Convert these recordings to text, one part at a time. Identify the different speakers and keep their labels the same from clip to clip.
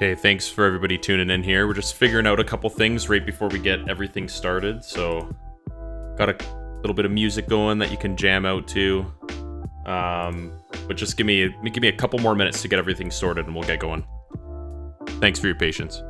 Speaker 1: Okay, thanks for everybody tuning in here. We're just figuring out a couple things right before we get everything started. So, got a little bit of music going that you can jam out to. But just give me a couple more minutes to get everything sorted and we'll get going. Thanks for your patience.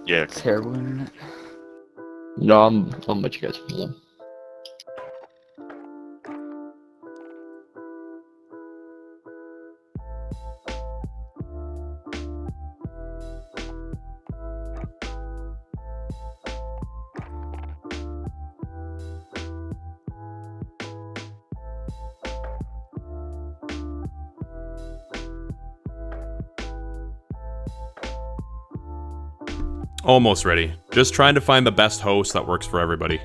Speaker 2: Yeah.
Speaker 3: Terrible internet.
Speaker 2: No, I'll let you guys know.
Speaker 1: Almost ready. Just trying to find the best host that works for everybody.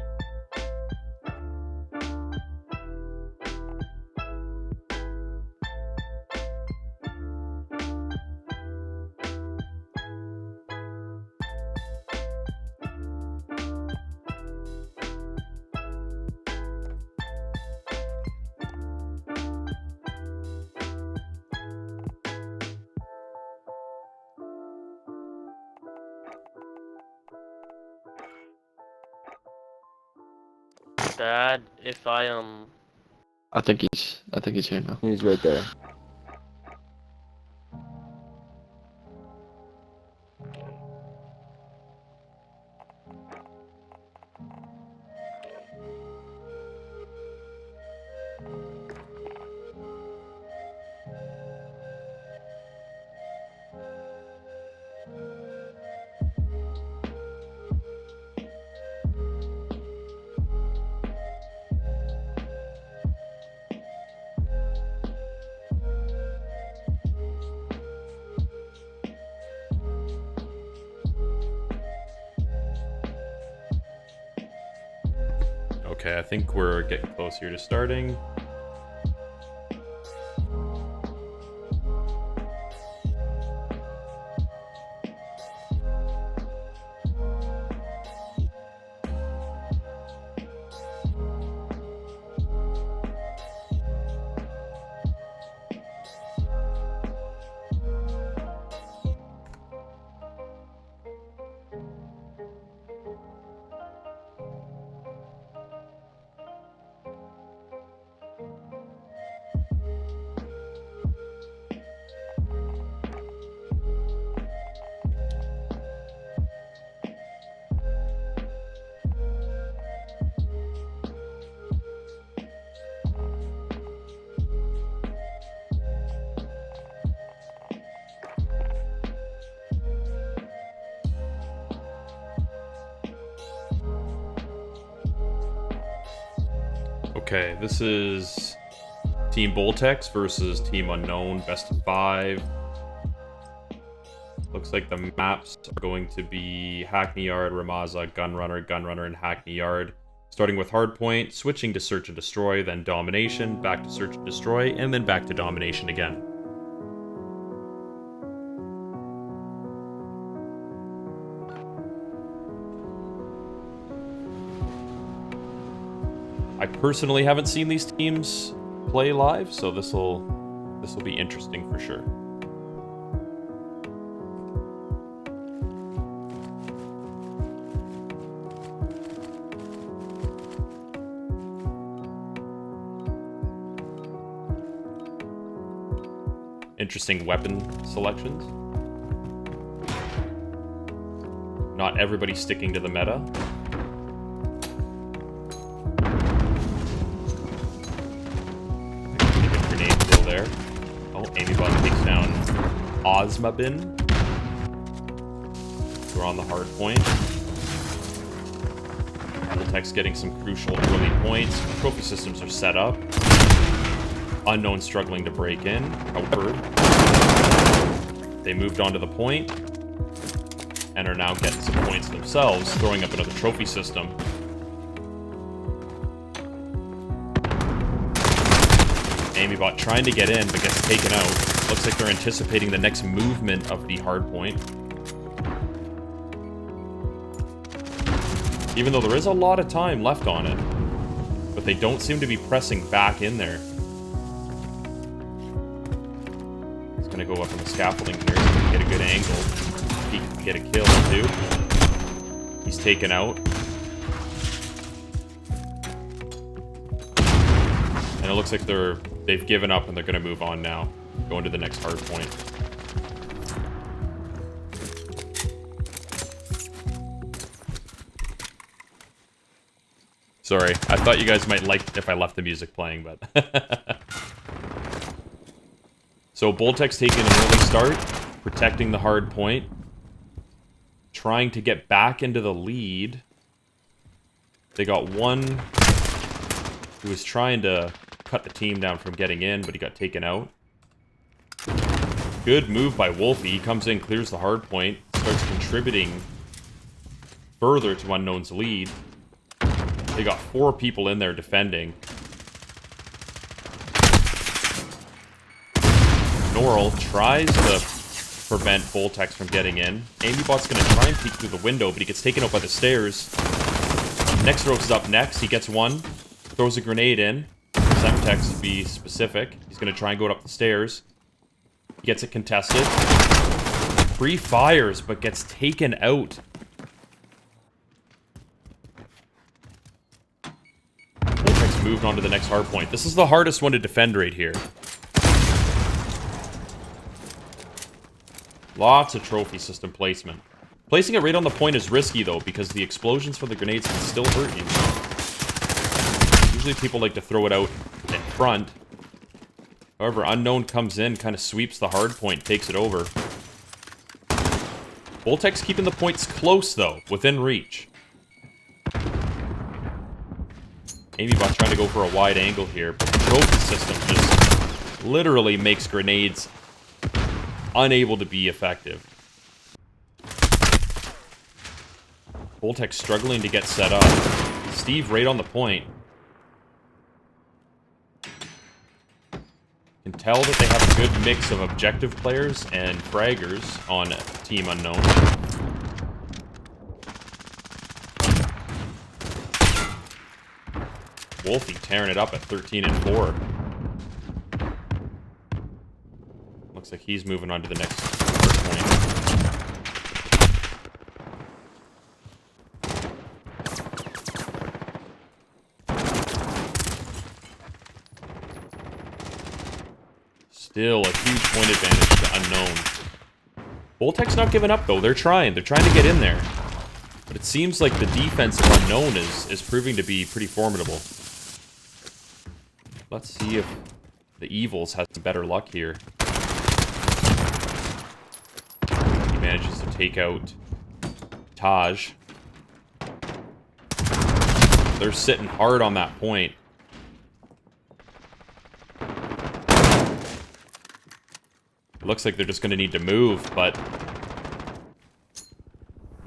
Speaker 4: Dad, if I
Speaker 2: I think he's here now.
Speaker 3: He's right there.
Speaker 1: Okay, I think we're getting close here to starting. Okay, this is Team Boltex versus Team Unknown, best of 5. Looks like the maps are going to be Hackney Yard, Ramaza, Gunrunner, and Hackney Yard. Starting with Hardpoint, switching to Search and Destroy, then Domination, back to Search and Destroy, and then back to Domination again. I personally haven't seen these teams play live, so this will be interesting for sure. Interesting weapon selections. Not everybody sticking to the meta. There. Oh, Amy Bond takes down Ozma Bin. We're on the hard point. Boltex getting some crucial early points. Trophy systems are set up. Unknown struggling to break in. However, They moved on to the point and are now getting some points themselves, throwing up another trophy system. Amybot trying to get in, but gets taken out. Looks like they're anticipating the next movement of the hard point. Even though there is a lot of time left on it. But they don't seem to be pressing back in there. He's going to go up on the scaffolding here so he can get a good angle. He can get a kill, too. He's taken out. And it looks like they've given up and they're going to move on now. Going to the next hard point. Sorry, I thought you guys might like if I left the music playing, but... So Boltex taking an early start, protecting the hard point. Trying to get back into the lead. They got one who was trying to cut the team down from getting in, but he got taken out. Good move by Wolfie. He comes in, clears the hard point, starts contributing further to Unknown's lead. They got 4 people in there defending. Norl tries to prevent Boltex from getting in. Amybot's going to try and peek through the window, but he gets taken out by the stairs. Nextros is up next. He gets one. Throws a grenade in. Semtex to be specific. He's going to try and go up the stairs. He gets it contested. Pre-fires, but gets taken out. Boltex moved on to the next hard point. This is the hardest one to defend right here. Lots of trophy system placement. Placing it right on the point is risky, though, because the explosions from the grenades can still hurt you. Usually people like to throw it out in front. However, Unknown comes in, kind of sweeps the hard point, takes it over. Boltex keeping the points close, though, within reach. Amybot trying to go for a wide angle here, but the trophy system just literally makes grenades unable to be effective. Boltex struggling to get set up. Steve right on the point. Can tell that they have a good mix of objective players and fraggers on Team Unknown. Wolfie tearing it up at 13 and 4. Looks like he's moving on to the next point. Still a huge point advantage to Unknown. Boltex not giving up, though. They're trying to get in there. But it seems like the defense of Unknown is proving to be pretty formidable. Let's see if the Evils has some better luck here. He manages to take out Taj. They're sitting hard on that point. Looks like they're just going to need to move, but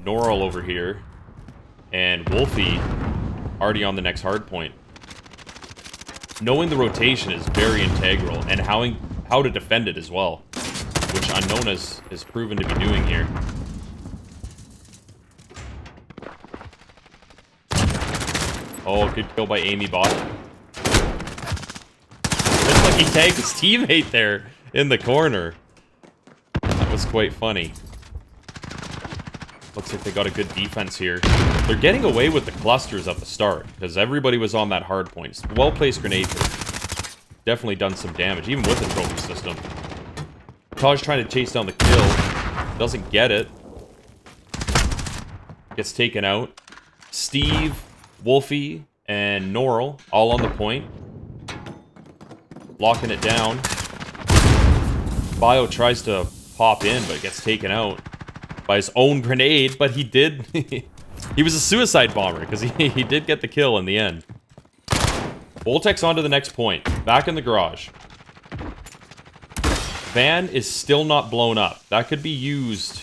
Speaker 1: Norl over here and Wolfie already on the next hard point. Knowing the rotation is very integral, and how to defend it as well, which Unknown is proven to be doing here. Oh, good kill by Amybot. Looks like he tagged his teammate there in the corner. That was quite funny. Looks like they got a good defense here. They're getting away with the clusters at the start, because everybody was on that hard point. Well-placed grenade. Definitely done some damage, even with the trophy system. Taj trying to chase down the kill. Doesn't get it. Gets taken out. Steve, Wolfie, and Norl all on the point. Locking it down. Bio tries to pop in, but gets taken out by his own grenade, but he did... he was a suicide bomber, because he did get the kill in the end. Boltex on to the next point. Back in the garage. Van is still not blown up. That could be used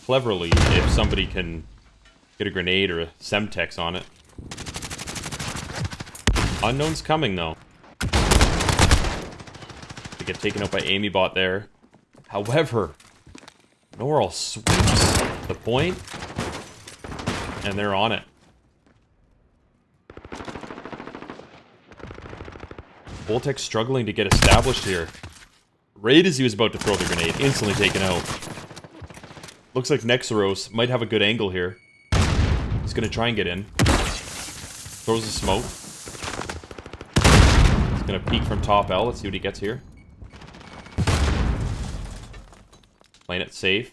Speaker 1: cleverly if somebody can get a grenade or a Semtex on it. Unknown's coming, though. They get taken out by Amy Bot there. However, Noral sweeps the point, and they're on it. Boltex struggling to get established here. Right as he was about to throw the grenade, instantly taken out. Looks like Nexaros might have a good angle here. He's gonna try and get in. Throws the smoke. He's gonna peek from top L. Let's see what he gets here. Playing it safe.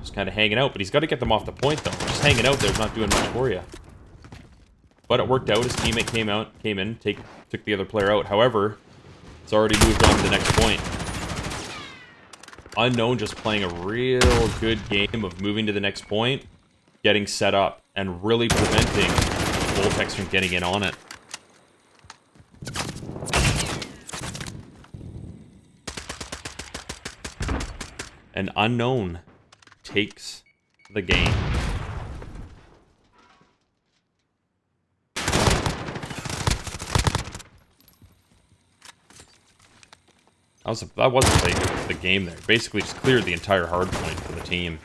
Speaker 1: Just kind of hanging out, but he's got to get them off the point, though. Just hanging out there's not doing much for you. But it worked out. His teammate came in, took the other player out. However, it's already moved on to the next point. Unknown just playing a real good game of moving to the next point, getting set up, and really preventing Boltex from getting in on it. And Unknown takes the game. That wasn't the game there. Basically just cleared the entire hard point for the team.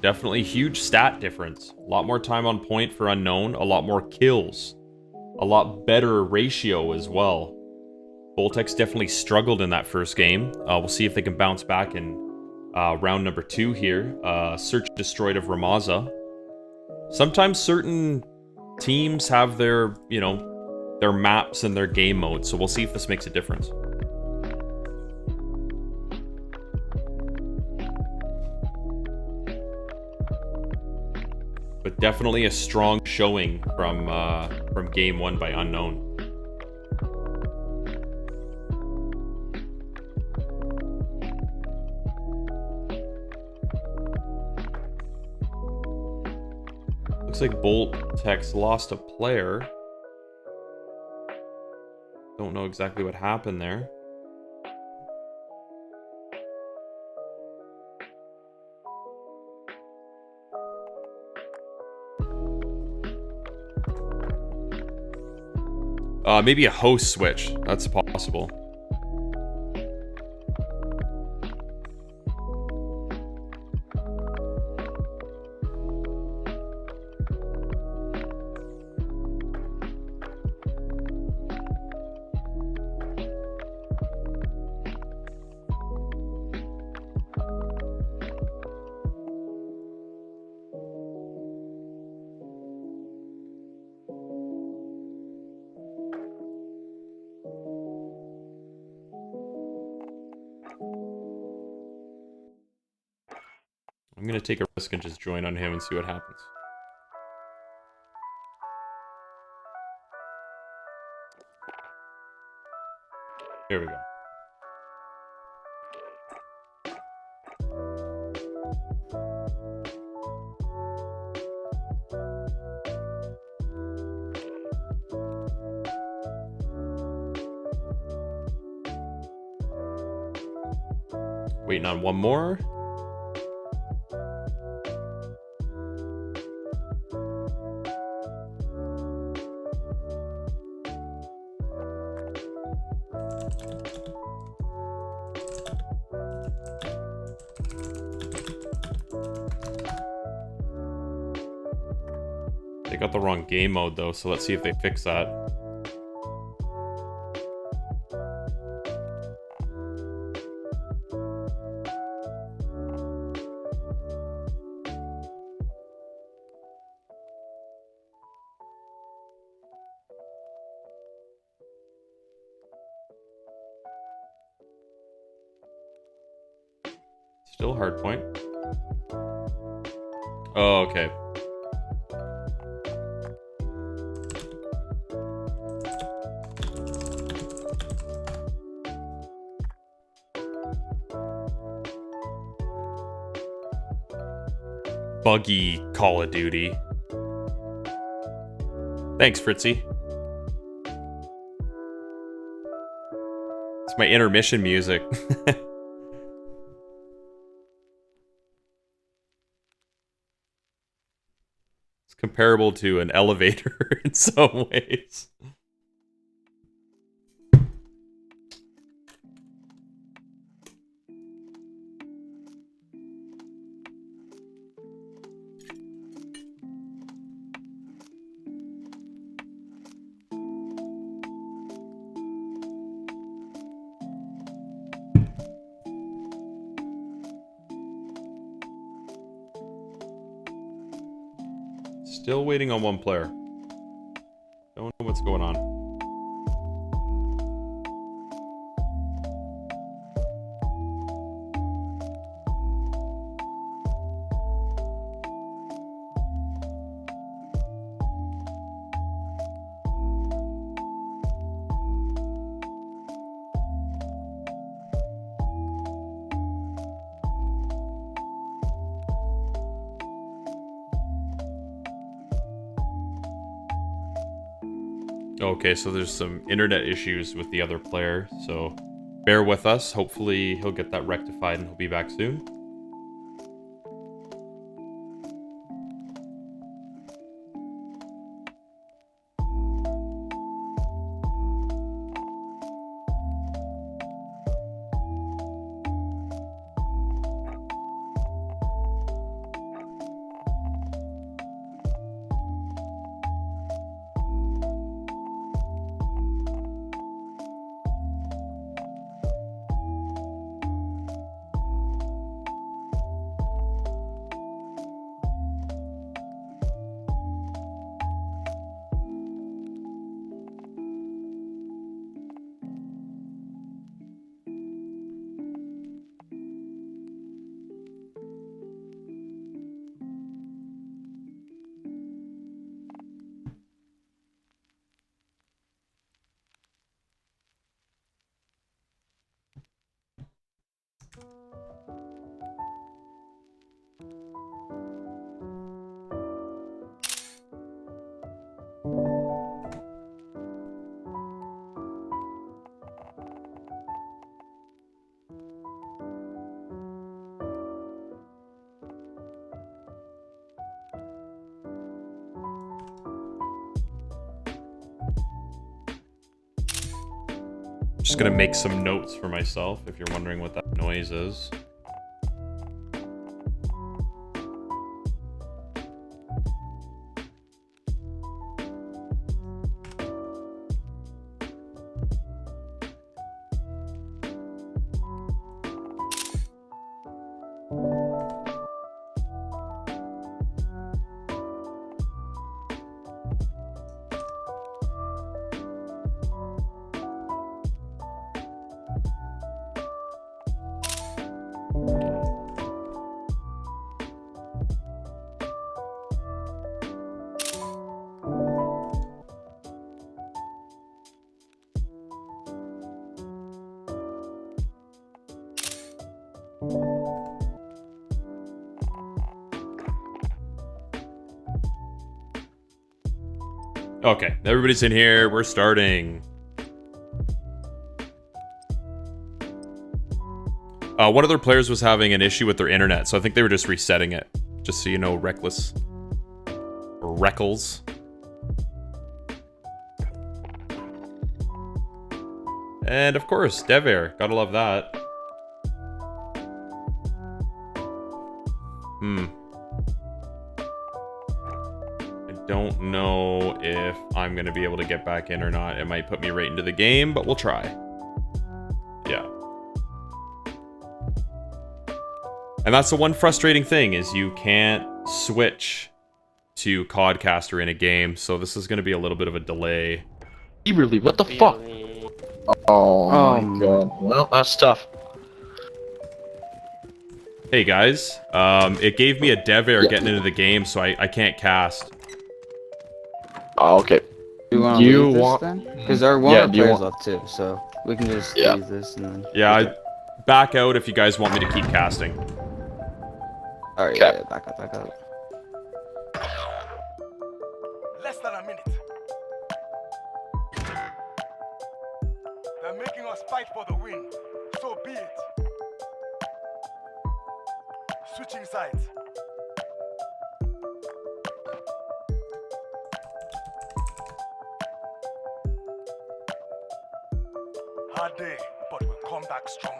Speaker 1: Definitely huge stat difference. A lot more time on point for Unknown, a lot more kills. A lot better ratio as well. Boltex definitely struggled in that first game. We'll see if they can bounce back in round number 2 here. Search destroyed of Ramaza. Sometimes certain teams have their, their maps and their game modes, so we'll see if this makes a difference. But definitely a strong showing from game 1 by Unknown. Looks like Boltex lost a player. Don't know exactly what happened there. Maybe a host switch. That's possible. I'm gonna take a risk and just join on him and see what happens. Here we go. Waiting on one more. They got the wrong game mode though, so let's see if they fix that. Still hard point. Oh, okay. Buggy Call of Duty. Thanks, Fritzy. It's my intermission music. It's comparable to an elevator in some ways. Still waiting on one player. Don't know what's going on. Okay, so there's some internet issues with the other player, so bear with us. Hopefully he'll get that rectified and he'll be back soon. Just gonna make some notes for myself if you're wondering what that noise is. Okay, everybody's in here. We're starting. One of their players was having an issue with their internet, so I think they were just resetting it. Just so you know, Reckless. Or Reckles. And of course, Devair. Gotta love that. I don't know if I'm gonna be able to get back in or not. It might put me right into the game, but we'll try. Yeah. And that's the one frustrating thing, is you can't switch to Codcaster in a game, so this is gonna be a little bit of a delay.
Speaker 2: Eberly, what the fuck? Oh my god. Well, that's tough.
Speaker 1: Hey guys, it gave me a Devair getting into the game, so I can't cast.
Speaker 2: Oh, okay.
Speaker 3: You want to leave this then? Because there are one other players left too, so we can just leave this and then...
Speaker 1: Yeah, I back out if you guys want me to keep casting.
Speaker 3: Alright, yeah, back up.
Speaker 5: Less than a minute. a win. So be it. Switching sides. Hard day, but we'll come back stronger.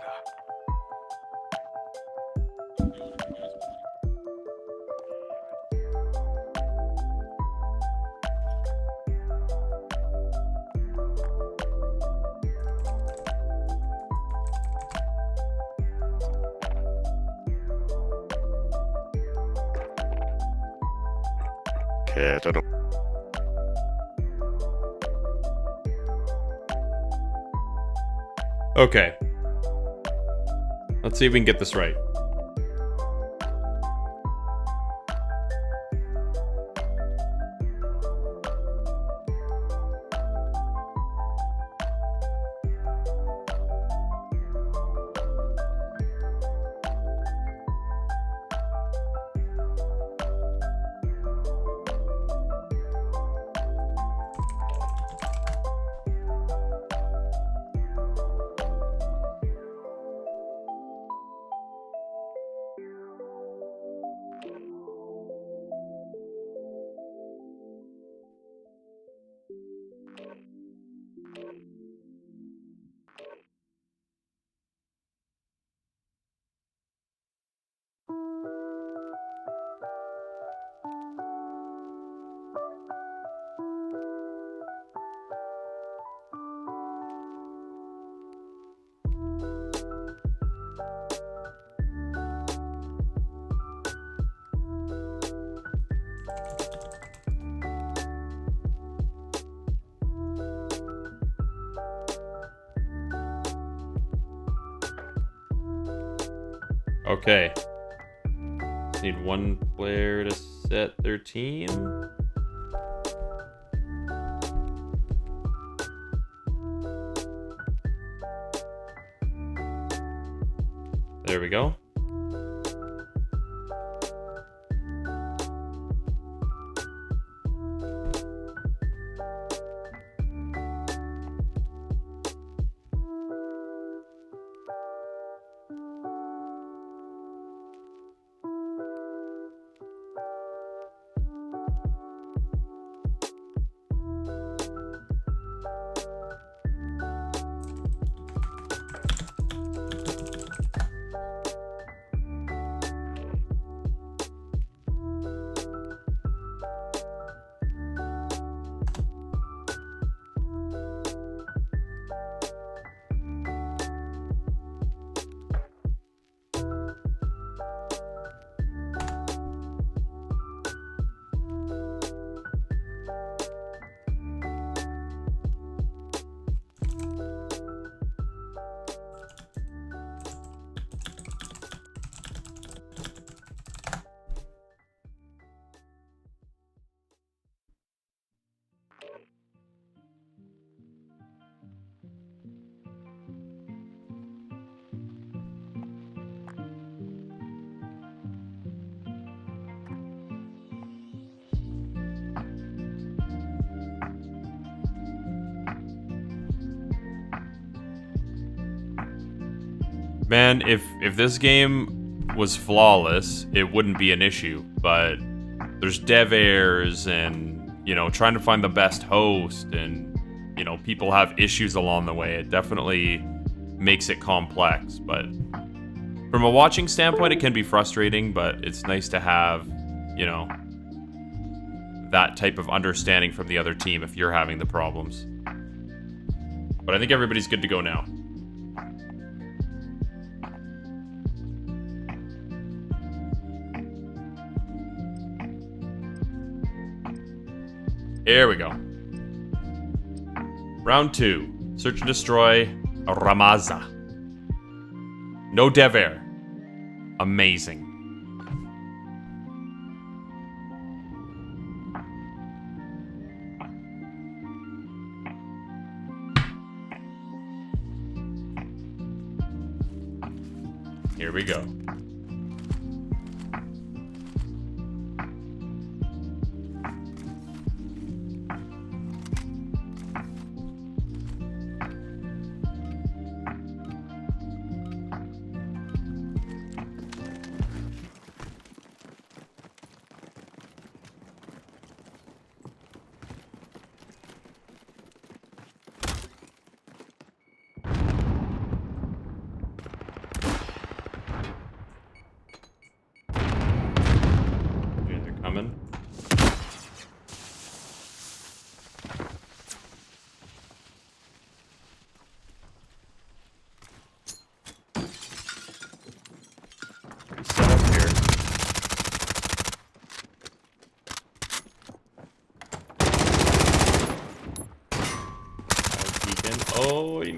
Speaker 1: Okay. Let's see if we can get this right. Okay. Need one player to set their team. There we go. Man, if this game was flawless, it wouldn't be an issue, but there's dev errors and, you know, trying to find the best host and, you know, people have issues along the way. It definitely makes it complex, but from a watching standpoint, it can be frustrating, but it's nice to have, you know, that type of understanding from the other team if you're having the problems. But I think everybody's good to go now. Here we go. Round 2. Search and destroy Ramaza. No dev error. Amazing. Here we go.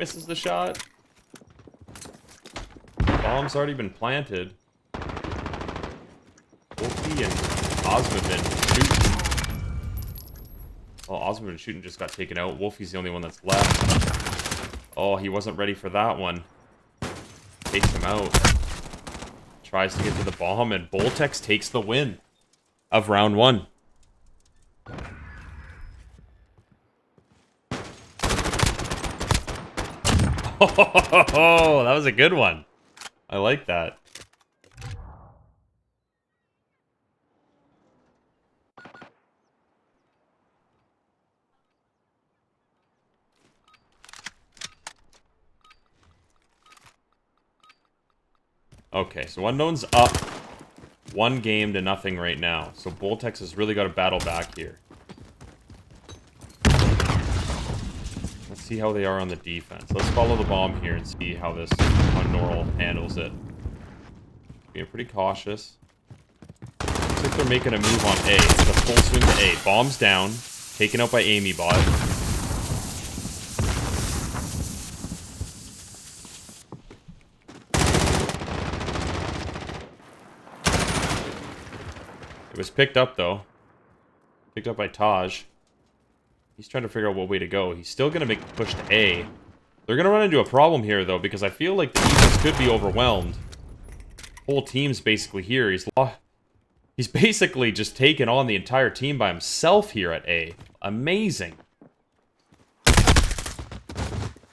Speaker 1: misses the shot. Bomb's already been planted. Wolfie and Osmond shooting. Oh, Osmond shooting just got taken out. Wolfie's the only one that's left. Oh, he wasn't ready for that one. Takes him out. Tries to get to the bomb, and Boltex takes the win of round 1. Oh, that was a good one. I like that. Okay, so Unknown's up 1 game to nothing right now. So Boltex has really got to battle back here. Let's see how they are on the defense. Let's follow the bomb here and see how Norl handles it. Being pretty cautious. Looks like they're making a move on A. It's a full swing to A. Bomb's down. Taken out by Amy Bot. It was picked up, though. Picked up by Taj. He's trying to figure out what way to go. He's still going to make the push to A. They're going to run into a problem here, though, because I feel like the defense could be overwhelmed. Whole team's basically here. He's basically just taken on the entire team by himself here at A. Amazing.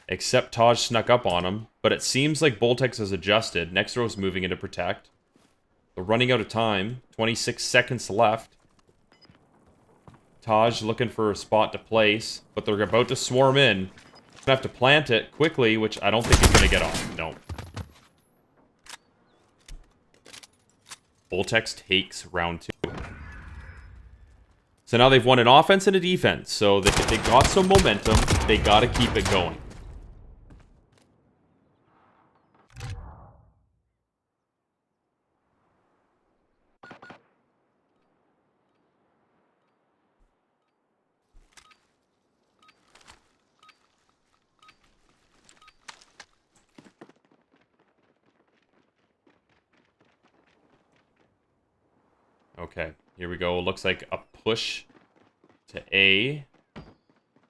Speaker 1: Except Taj snuck up on him, but it seems like Boltex has adjusted. Next row's moving into protect. They're running out of time. 26 seconds left. Taj looking for a spot to place, but they're about to swarm in. Gonna have to plant it quickly, which I don't think he's gonna get off. No. Boltex takes round 2. So now they've won an offense and a defense. So they got some momentum. They gotta keep it going. Okay, here we go. Looks like a push to A.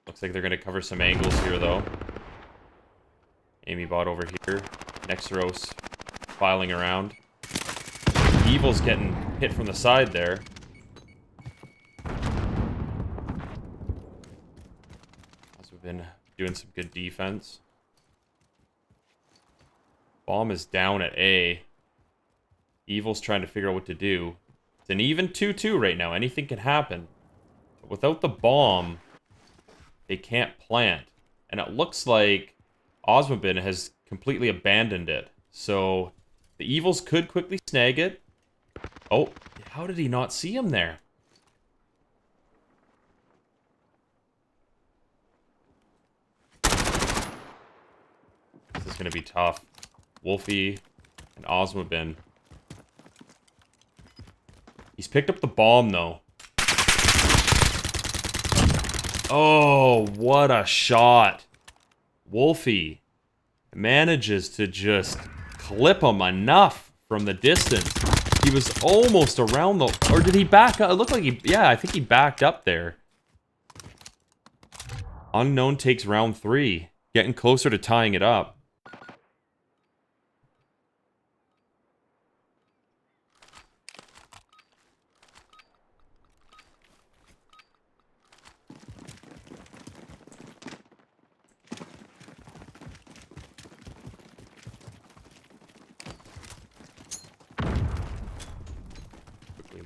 Speaker 1: Looks like they're going to cover some angles here, though. Amy Bot over here. Next row's filing around. Evil's getting hit from the side there. Also been doing some good defense. Bomb is down at A. Evil's trying to figure out what to do. It's an even 2-2 right now. Anything can happen. But without the bomb, they can't plant. And it looks like Osmobin has completely abandoned it. So the Evils could quickly snag it. Oh, how did he not see him there? This is going to be tough. Wolfie and Osmobin. He's picked up the bomb, though. Oh, what a shot. Wolfie manages to just clip him enough from the distance. He was almost around the... Or did he back up? It looked like he... Yeah, I think he backed up there. Unknown takes round 3. Getting closer to tying it up.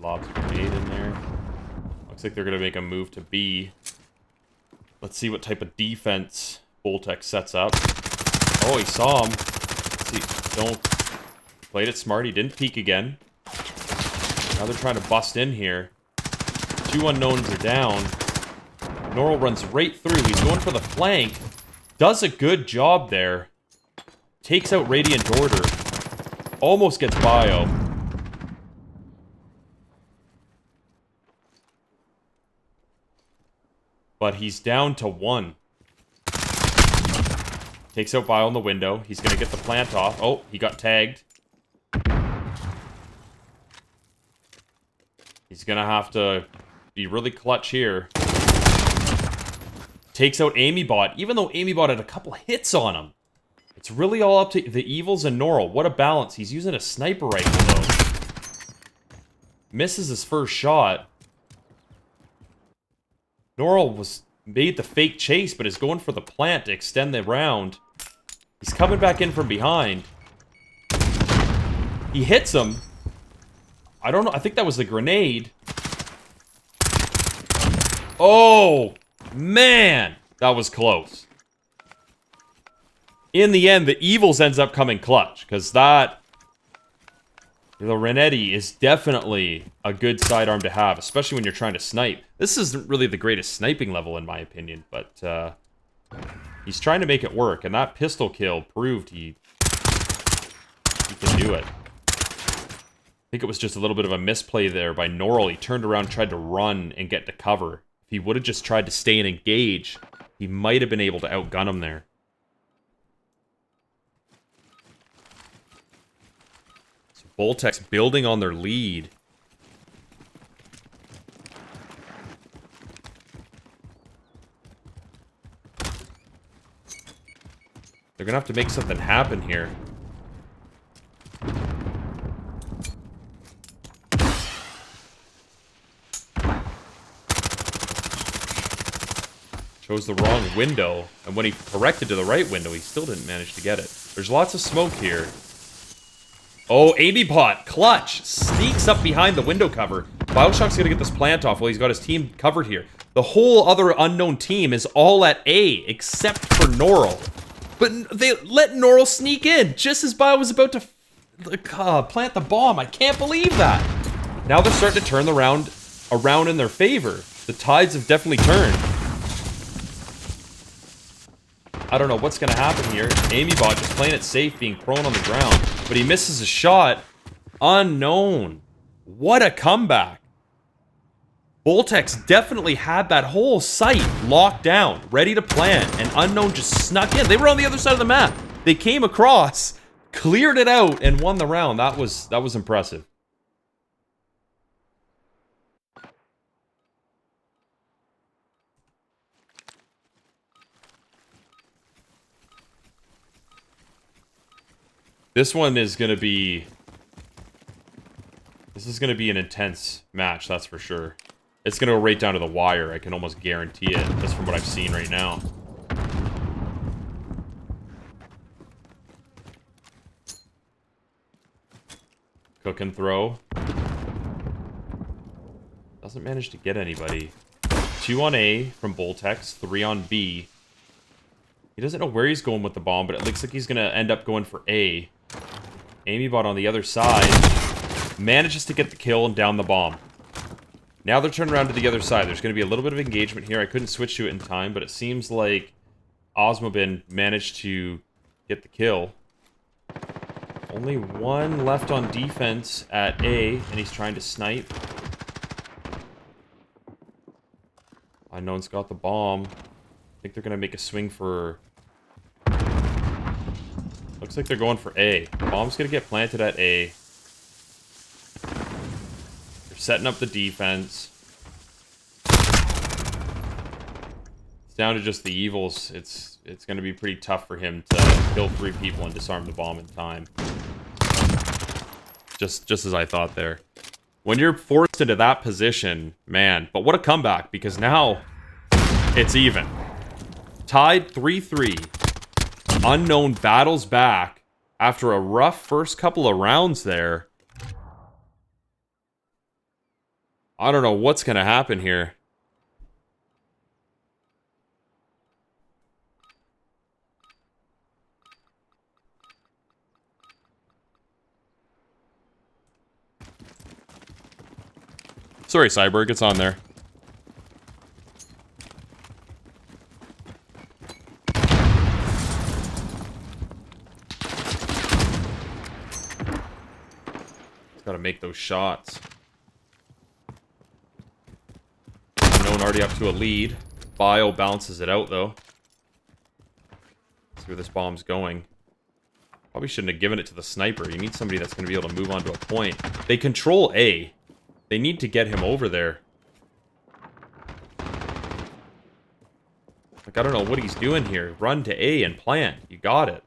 Speaker 1: Lobs a grenade in there. Looks like they're going to make a move to B. Let's see what type of defense Boltex sets up. Oh, he saw him. Let's see. Don't. Played it smart. He didn't peek again. Now they're trying to bust in here. 2 unknowns are down. Norl runs right through. He's going for the flank. Does a good job there. Takes out Radiant Order. Almost gets bio. But he's down to 1. Takes out Bile in the window. He's going to get the plant off. Oh, he got tagged. He's going to have to be really clutch here. Takes out AimyBot, even though AimyBot had a couple hits on him. It's really all up to the Evils and Norl. What a balance. He's using a sniper rifle, though. Misses his first shot. Norl made the fake chase, but is going for the plant to extend the round. He's coming back in from behind. He hits him. I don't know. I think that was the grenade. Oh, man. That was close. In the end, the Evils ends up coming clutch, because that... The Renetti is definitely a good sidearm to have, especially when you're trying to snipe. This isn't really the greatest sniping level, in my opinion, but he's trying to make it work, and that pistol kill proved he can do it. I think it was just a little bit of a misplay there by Norl. He turned around, tried to run, and get to cover. If he would have just tried to stay and engage, he might have been able to outgun him there. Boltex building on their lead. They're gonna have to make something happen here. Chose the wrong window, and when he corrected to the right window, he still didn't manage to get it. There's lots of smoke here. Oh, AimyBot, clutch, sneaks up behind the window cover. Bioshock's gonna get this plant off while he's got his team covered here. The whole other unknown team is all at A, except for Norl. But they let Norl sneak in, just as Bio was about to plant the bomb. I can't believe that. Now they're starting to turn the round around in their favor. The tides have definitely turned. I don't know what's going to happen here. AimyBot just playing it safe, being prone on the ground. But he misses a shot. Unknown. What a comeback. Boltex definitely had that whole site locked down, ready to plant, and Unknown just snuck in. They were on the other side of the map. They came across, cleared it out, and won the round. That was impressive. This one is going to be... This is going to be an intense match, that's for sure. It's going to go right down to the wire, I can almost guarantee it, just from what I've seen right now. Cook and throw. Doesn't manage to get anybody. 2 on A from Boltex, 3 on B. He doesn't know where he's going with the bomb, but it looks like he's going to end up going for A. AimyBot on the other side manages to get the kill and down the bomb. Now they're turning around to the other side. There's going to be a little bit of engagement here. I couldn't switch to it in time, but it seems like Osmobin managed to get the kill. Only one left on defense at A, and he's trying to snipe. Unknown's got the bomb. I think they're going to make a swing for... Looks like they're going for A. Bomb's going to get planted at A. They're setting up the defense. It's down to just the Evils. It's going to be pretty tough for him to kill 3 people and disarm the bomb in time. Just as I thought there. When you're forced into that position, man. But what a comeback, because now it's even. Tied 3-3. Unknown battles back after a rough first couple of rounds there. I don't know what's going to happen here. Sorry, Cyborg, it's on there. Gotta make those shots. Unknown already up to a lead. Bio balances it out, though. See where this bomb's going. Probably shouldn't have given it to the sniper. You need somebody that's going to be able to move on to a point. They control A. They need to get him over there. Like, I don't know what he's doing here. Run to A and plant. You got it.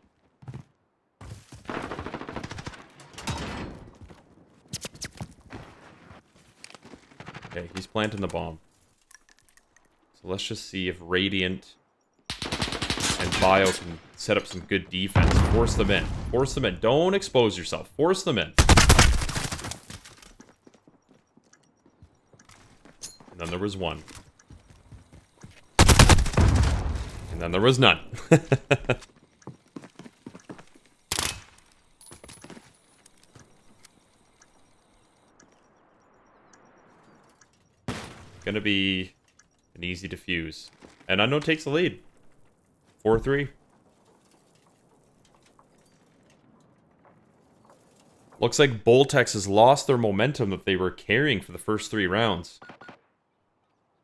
Speaker 1: Okay, he's planting the bomb. So let's just see if Radiant and Bio can set up some good defense. Force them in. Force them in. Don't expose yourself. Force them in. And then there was one. And then there was none. Gonna be an easy defuse. And Unknown takes the lead. 4-3. Looks like Boltex has lost their momentum that they were carrying for the first 3 rounds.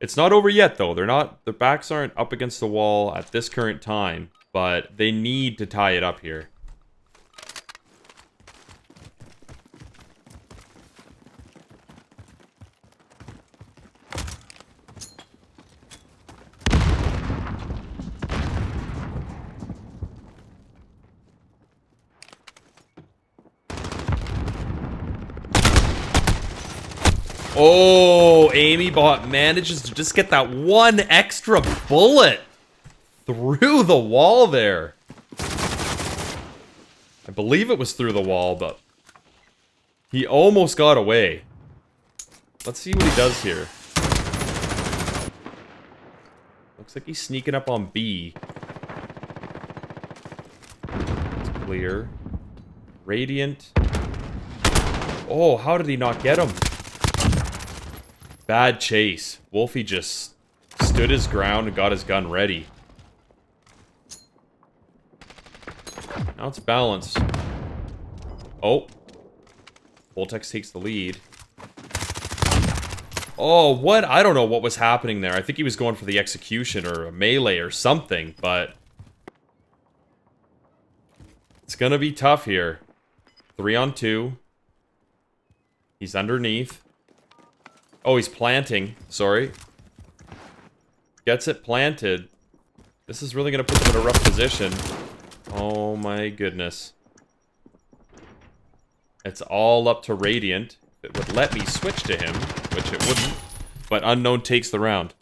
Speaker 1: It's not over yet, though. Their backs aren't up against the wall at this current time, but they need to tie it up here. Oh, Amy Bot manages to just get that one extra bullet through the wall there. I believe it was through the wall, but he almost got away. Let's see what he does here. Looks like he's sneaking up on B. It's clear. Radiant. Oh, how did he not get him? Bad chase. Wolfie just stood his ground and got his gun ready. Now it's balanced. Oh. Boltex takes the lead. Oh, what? I don't know what was happening there. I think he was going for the execution or a melee or something, but it's gonna be tough here. 3-on-2. He's underneath. Oh, he's planting. Sorry. Gets it planted. This is really going to put them in a rough position. Oh my goodness. It's all up to Radiant. It would let me switch to him, which it wouldn't. But Unknown takes the round.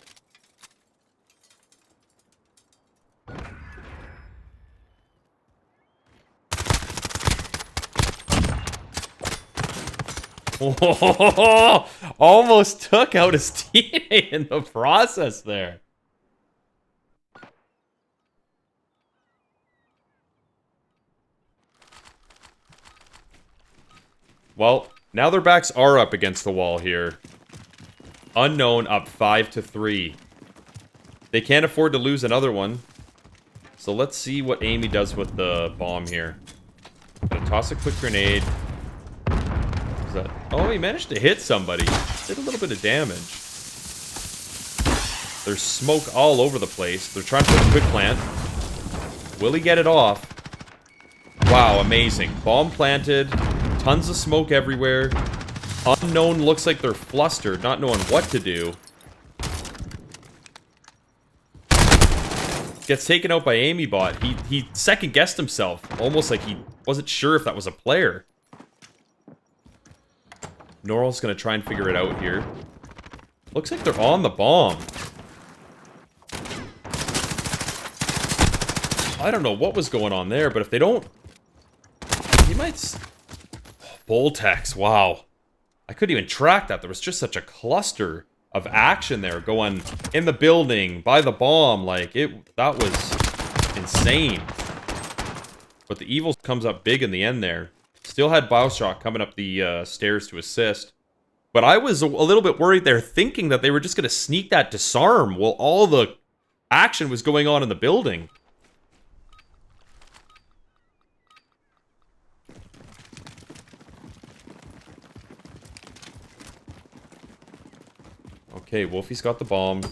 Speaker 1: Oh, almost took out his teammate in the process there. Well, now their backs are up against the wall here. Unknown up 5-3. They can't afford to lose another one. So let's see what Amy does with the bomb here. Gonna toss a quick grenade. Oh, he managed to hit somebody. Did a little bit of damage. There's smoke all over the place. They're trying to put a quick plant. Will he get it off? Wow, amazing. Bomb planted. Tons of smoke everywhere. Unknown looks like they're flustered, not knowing what to do. Gets taken out by Amy Bot. He second-guessed himself. Almost like he wasn't sure if that was a player. Noral's gonna try and figure it out here. Looks like they're on the bomb. I don't know what was going on there, but if they don't... He might... Boltex, wow. I couldn't even track that. There was just such a cluster of action there going in the building, by the bomb. Like, that was insane. But the Evil comes up big in the end there. Still had Bioshock coming up the stairs to assist. But I was a little bit worried there, thinking that they were just going to sneak that disarm while all the action was going on in the building. Okay, Wolfie's got the bomb.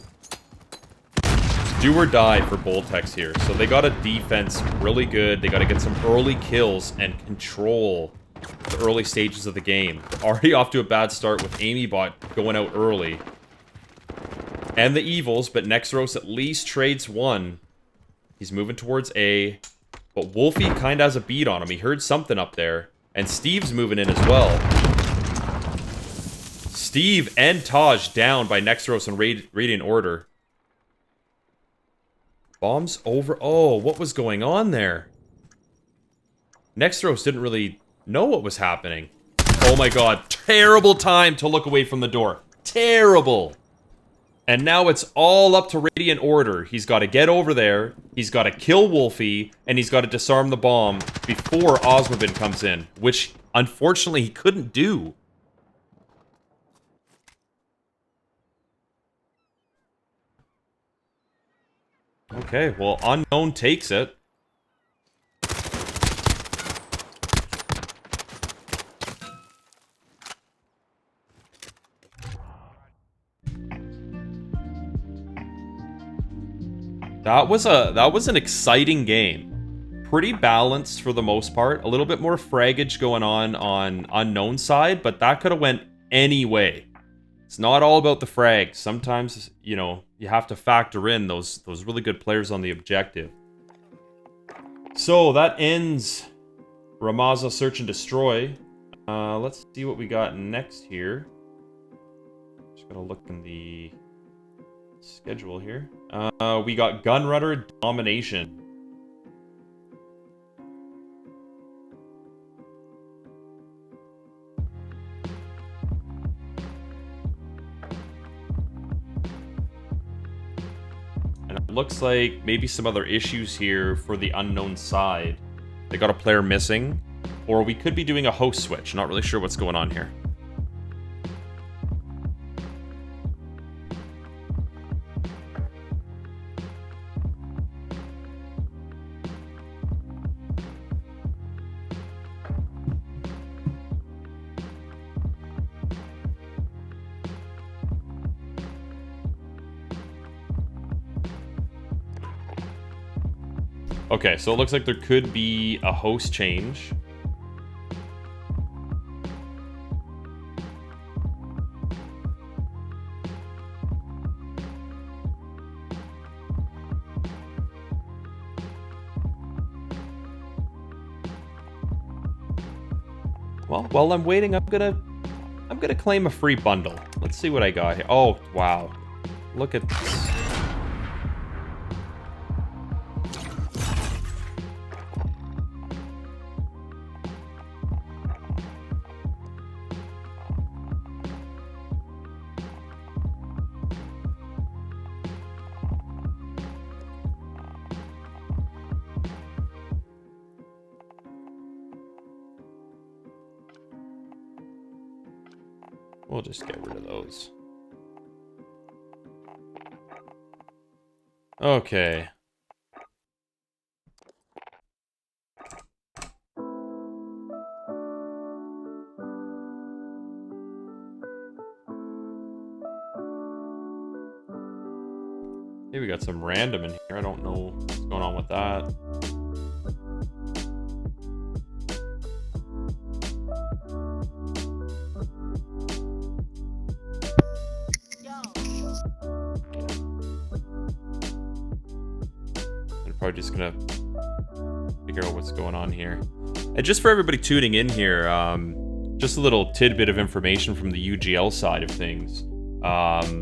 Speaker 1: do or die for Boltex here. So they got a defense really good. They got to get some early kills and control the early stages of the game. They're already off to a bad start with AmyBot going out early. And the Evils, but Nexros at least trades one. He's moving towards A. But Wolfie kind of has a beat on him. He heard something up there. And Steve's moving in as well. Steve and Taj down by Nexros and Radiant Order. Bombs over. Oh, what was going on there? Nexros didn't really know what was happening. Oh my god. Terrible time to look away from the door. Terrible. And now it's all up to Radiant Order. He's got to get over there. He's got to kill Wolfie. And he's got to disarm the bomb before Osmobin comes in. Which, unfortunately, he couldn't do. Okay, well, Unknown takes it. That was an exciting game. Pretty balanced for the most part. A little bit more fraggage going on Unknown side, but that could have went any way. It's not all about the frags. Sometimes, you know, you have to factor in those really good players on the objective. So that ends Ramaza Search and Destroy. Let's see what we got next here. Just gotta look in the schedule here. We got Gunrunner Domination. And it looks like maybe some other issues here for the Unknown side. They got a player missing, or we could be doing a host switch. Not really sure what's going on here. Okay, so it looks like there could be a host change. Well, while I'm waiting, I'm gonna claim a free bundle. Let's see what I got here. Oh, wow. Look at this. We'll just get rid of those. Okay. Hey, we got some random in here. I don't know what's going on with that. Probably just gonna figure out what's going on here. And just for everybody tuning in here, just a little tidbit of information from the UGL side of things.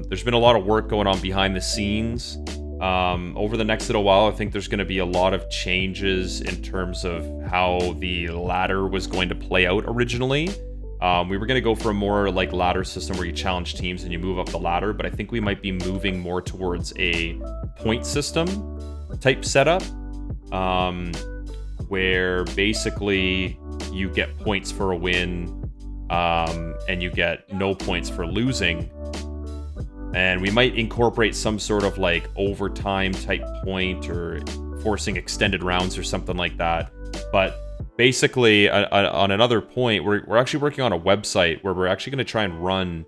Speaker 1: There's been a lot of work going on behind the scenes. Over the next little while, I think there's going to be a lot of changes in terms of how the ladder was going to play out originally. We were going to go for a more like ladder system where you challenge teams and you move up the ladder, but I think we might be moving more towards a point system type setup, where basically you get points for a win, and you get no points for losing. And we might incorporate some sort of like overtime type point or forcing extended rounds or something like that. But basically, on another point, we're actually working on a website where we're actually going to try and run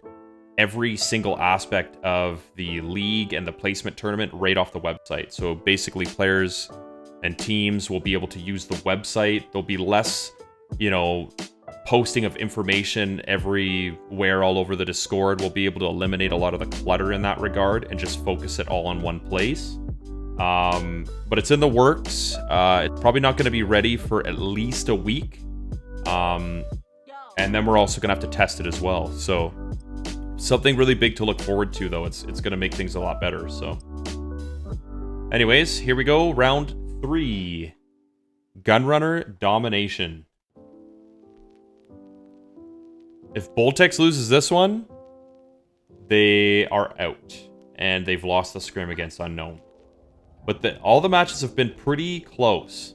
Speaker 1: every single aspect of the league and the placement tournament right off the website. So basically players and teams will be able to use the website. There'll be less, you know, posting of information everywhere all over the Discord. We'll be able to eliminate a lot of the clutter in that regard and just focus it all in one place. But it's in the works. It's probably not going to be ready for at least a week. And then we're also going to have to test it as well. So something really big to look forward to, though. It's going to make things a lot better. So anyways, here we go. Round 3. Gunrunner Domination. If Boltex loses this one, they are out. And they've lost the scrim against Unknown. But all the matches have been pretty close.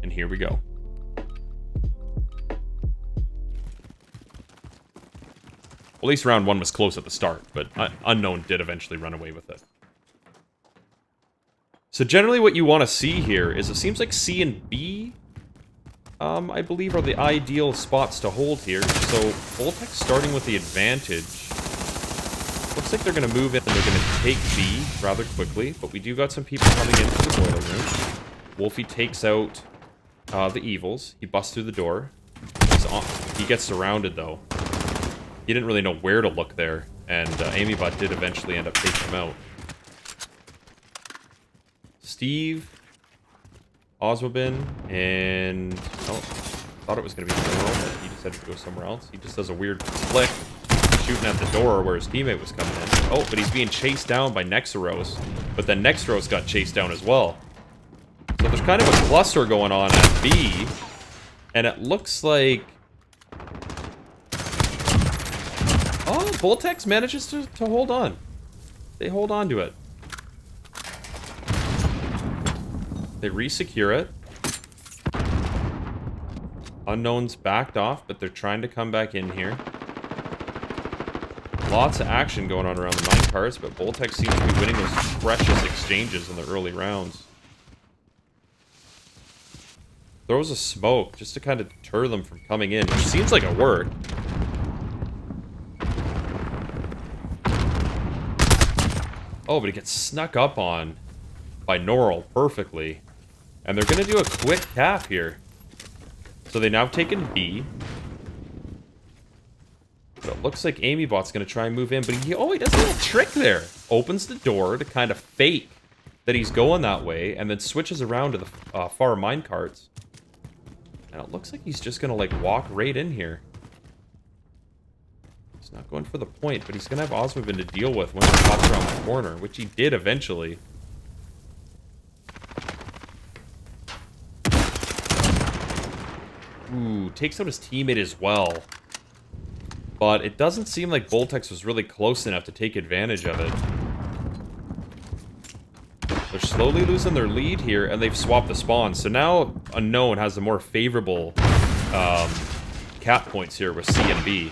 Speaker 1: And here we go. At least round 1 was close at the start, but Unknown did eventually run away with it. So generally what you want to see here is it seems like C and B, I believe, are the ideal spots to hold here. So Boltex starting with the advantage. Looks like they're going to move in and they're going to take B rather quickly, but we do got some people coming into the boiler room. Wolfie takes out the evils. He busts through the door. He gets surrounded, though. He didn't really know where to look there, and AmyBot did eventually end up taking him out. Steve, Osmobin, and... oh, thought it was going to be Normal, but he decided to go somewhere else. He just does a weird flick, shooting at the door where his teammate was coming in. Oh, but he's being chased down by Nexaros, but then Nexaros got chased down as well. So there's kind of a cluster going on at B, and it looks like... oh, Boltex manages to hold on. They hold on to it. They re-secure it. Unknown's backed off, but they're trying to come back in here. Lots of action going on around the minecarts, but Boltex seems to be winning those precious exchanges in the early rounds. Throws a smoke just to kind of deter them from coming in, which seems like it worked. Oh, but it gets snuck up on by Norl perfectly. And they're going to do a quick cap here. So they now have taken B. But it looks like AmyBot's going to try and move in. But he does a little trick there. Opens the door to kind of fake that he's going that way. And then switches around to the far minecarts. And it looks like he's just going to like walk right in here. He's not going for the point, but he's going to have Osmobin to deal with once he pops around the corner, which he did eventually. Ooh, takes out his teammate as well. But it doesn't seem like Boltex was really close enough to take advantage of it. They're slowly losing their lead here, and they've swapped the spawns. So now Unknown has the more favorable cap points here with C and B.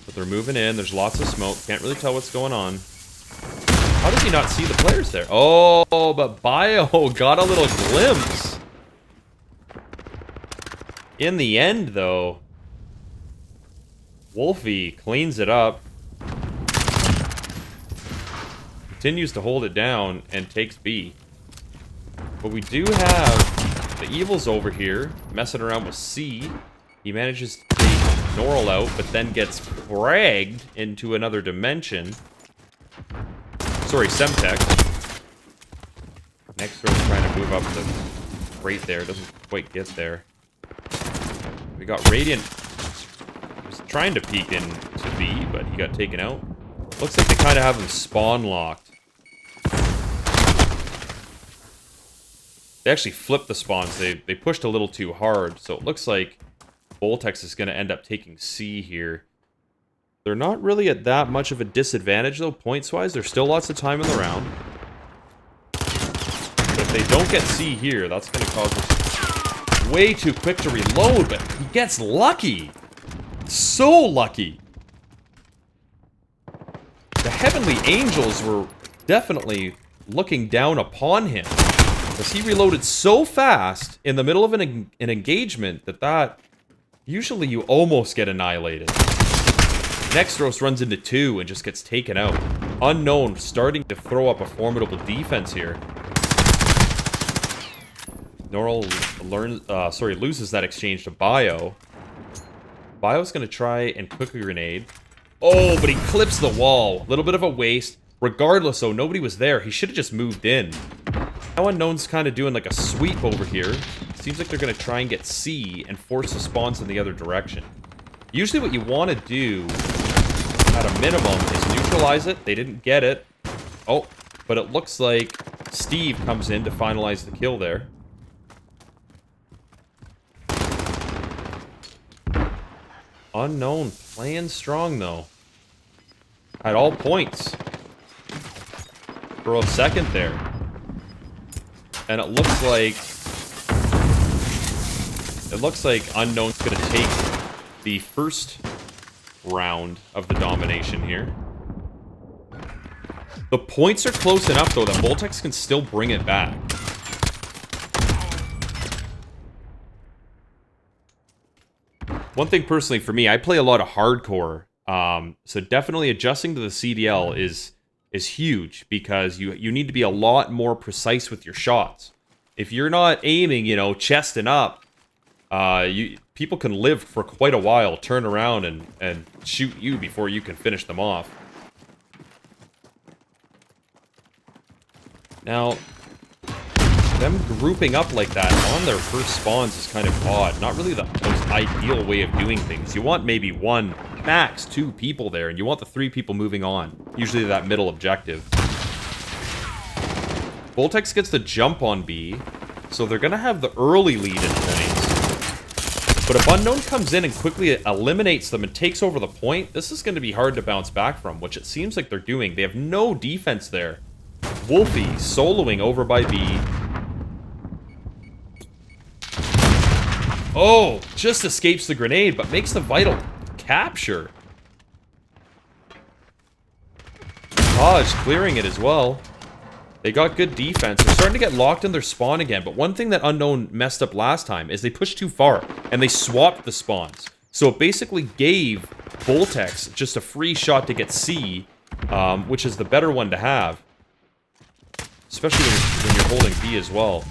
Speaker 1: But they're moving in. There's lots of smoke. Can't really tell what's going on. How does he not see the players there? Oh, but Bio got a little glimpse. In the end, though, Wolfie cleans it up. Continues to hold it down and takes B. But we do have the evils over here messing around with C. He manages to take Norl out, but then gets dragged into another dimension. Sorry, Semtech. Next row trying to move up the crate there. Doesn't quite get there. We got Radiant. He was trying to peek into B, but he got taken out. Looks like they kind of have him spawn locked. They actually flipped the spawns. They pushed a little too hard, so it looks like Boltex is going to end up taking C here. They're not really at that much of a disadvantage, though, points-wise. There's still lots of time in the round. But if they don't get C here, that's going to cause them way too quick to reload, but he gets lucky. So lucky. the Heavenly Angels were definitely looking down upon him. Because he reloaded so fast in the middle of an engagement that usually you almost get annihilated. Nextros runs into 2 and just gets taken out. Unknown starting to throw up a formidable defense here. Norl loses that exchange to Bio. Bio's going to try and cook a grenade. Oh, but he clips the wall. A little bit of a waste. Regardless, though, nobody was there. He should have just moved in. Now Unknown's kind of doing like a sweep over here. Seems like they're going to try and get C and force the spawns in the other direction. Usually what you want to do, at a minimum, is neutralize it. They didn't get it. Oh, but it looks like Steve comes in to finalize the kill there. Unknown playing strong, though. At all points. For a second there. And it looks like Unknown's going to take the first round of the domination here. The points are close enough, though, that Boltex can still bring it back. One thing personally for me, I play a lot of hardcore, so definitely adjusting to the CDL is huge, because you need to be a lot more precise with your shots. If you're not aiming, you know, chesting up, people can live for quite a while, turn around and shoot you before you can finish them off. Now, them grouping up like that on their first spawns is kind of odd. Not really the most ideal way of doing things. You want maybe 1, max 2 people there, and you want the 3 people moving on. Usually that middle objective. Boltex gets the jump on B, so they're going to have the early lead in points. But if Unknown comes in and quickly eliminates them and takes over the point, this is going to be hard to bounce back from, which it seems like they're doing. They have no defense there. Wolfie soloing over by B. Oh, just escapes the grenade, but makes the vital capture. Taj clearing it as well. They got good defense. They're starting to get locked in their spawn again, but one thing that Unknown messed up last time is they pushed too far, and they swapped the spawns. So it basically gave Boltex just a free shot to get C, which is the better one to have. Especially when you're holding B as well.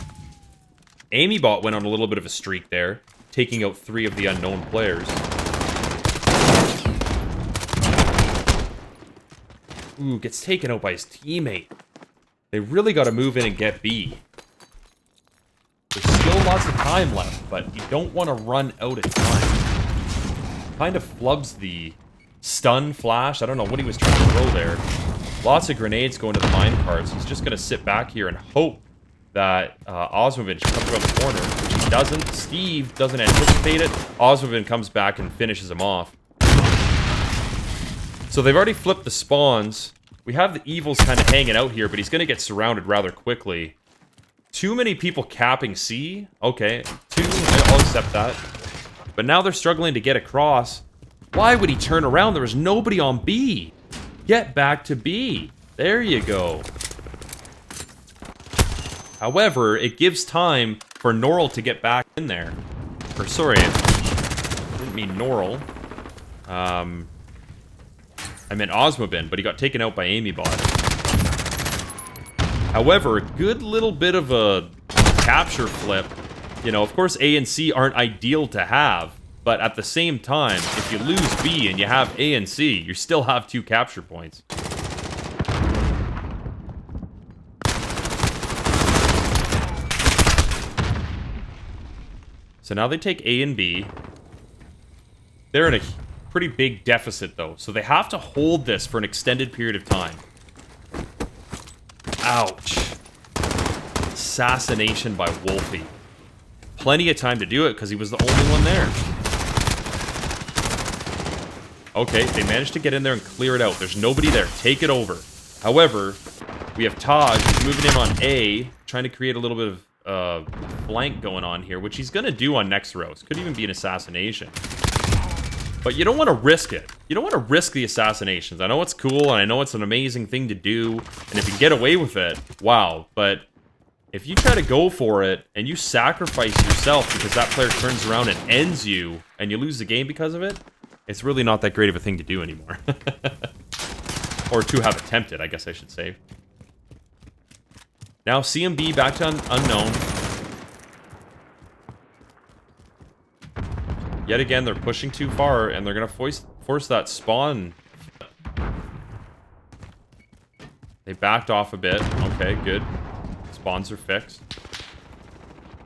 Speaker 1: AimyBot went on a little bit of a streak there, taking out 3 of the Unknown players. Ooh, gets taken out by his teammate. They really got to move in and get B. There's still lots of time left, but you don't want to run out of time. Kind of flubs the stun flash. I don't know what he was trying to throw there. Lots of grenades going to the minecarts. He's just going to sit back here and hope that Osmovich comes around the corner, which he doesn't. Steve doesn't anticipate it. Osmovich comes back and finishes him off. So they've already flipped the spawns. We have the Evils kind of hanging out here, but he's going to get surrounded rather quickly. Too many people capping C. Okay, 2, I'll accept that. But now they're struggling to get across. Why would he turn around? There was nobody on B. Get back to B. There you go. However, it gives time for Norl to get back in there. Or, sorry, I didn't mean Norl. I meant Osmobin, but he got taken out by AimyBot. However, a good little bit of a capture flip. You know, of course, A and C aren't ideal to have, but at the same time, if you lose B and you have A and C, you still have 2 capture points. So now they take A and B. They're in a pretty big deficit, though, so they have to hold this for an extended period of time. Ouch. Assassination by Wolfie. Plenty of time to do it, because he was the only one there. Okay, they managed to get in there and clear it out. There's nobody there. Take it over. However, we have Taj, who's moving in on A, trying to create a little bit of flank going on here, which he's going to do on next roast. Could even be an assassination. But you don't want to risk it. you don't want to risk the assassinations. I know it's cool, and I know it's an amazing thing to do, and if you get away with it, wow. But if you try to go for it, and you sacrifice yourself because that player turns around and ends you, and you lose the game because of it, it's really not that great of a thing to do anymore. Or to have attempted, I guess I should say. Now, CMB back to unknown. Yet again, they're pushing too far, and they're going to force that spawn. They backed off a bit. Okay, good. Spawns are fixed.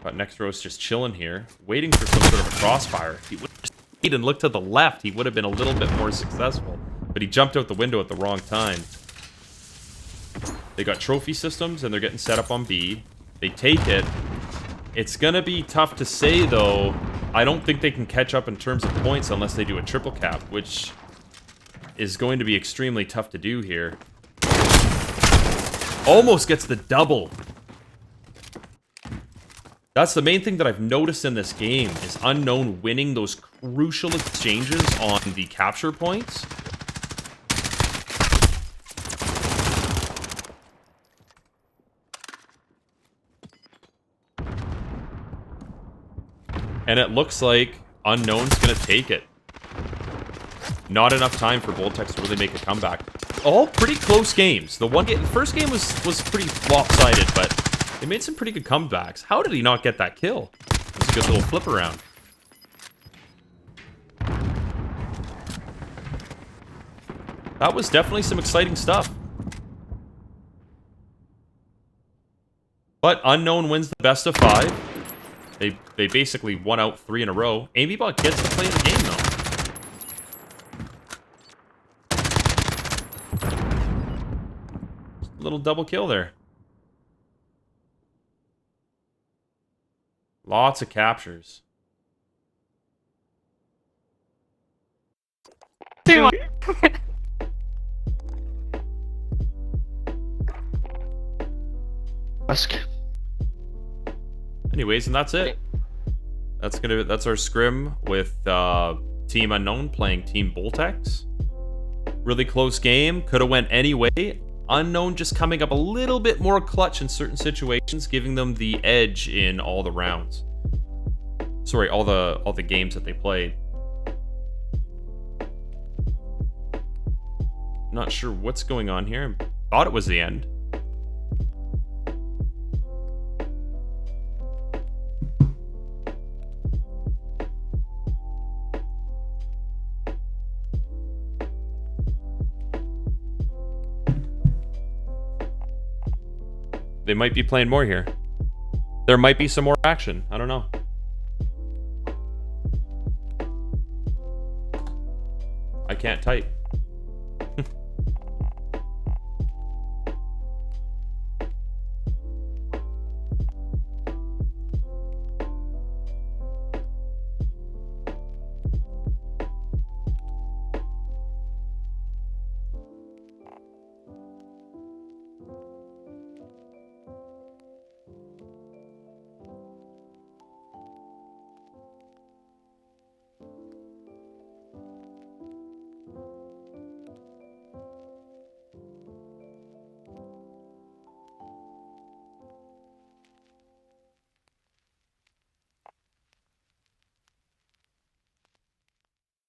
Speaker 1: But next row's just chilling here, waiting for some sort of a crossfire. If he would have stayed and looked to the left, he would have been a little bit more successful. But he jumped out the window at the wrong time. They got trophy systems, and they're getting set up on B. They take it. It's going to be tough to say, though. I don't think they can catch up in terms of points unless they do a triple cap, which is going to be extremely tough to do here. Almost gets the double. That's the main thing that I've noticed in this game, is Unknown winning those crucial exchanges on the capture points. And it looks like Unknown's gonna take it. Not enough time for Boltex to really make a comeback. All pretty close games. The first game was pretty lopsided, but they made some pretty good comebacks. How did he not get that kill? It was a good little flip around. That was definitely some exciting stuff. But Unknown wins the best of 5. They basically won out 3 in a row. AimyBot gets to play the game, though. Just a little double kill there. Lots of captures.
Speaker 2: Ask.
Speaker 1: Anyways, and that's it. That's our scrim with Team Unknown playing Team Boltex. Really close game. Could have went any way. Unknown just coming up a little bit more clutch in certain situations, giving them the edge in all the rounds. Sorry, all the games that they played. Not sure what's going on here. Thought it was the end. They might be playing more here. There might be some more action. I don't know. I can't type.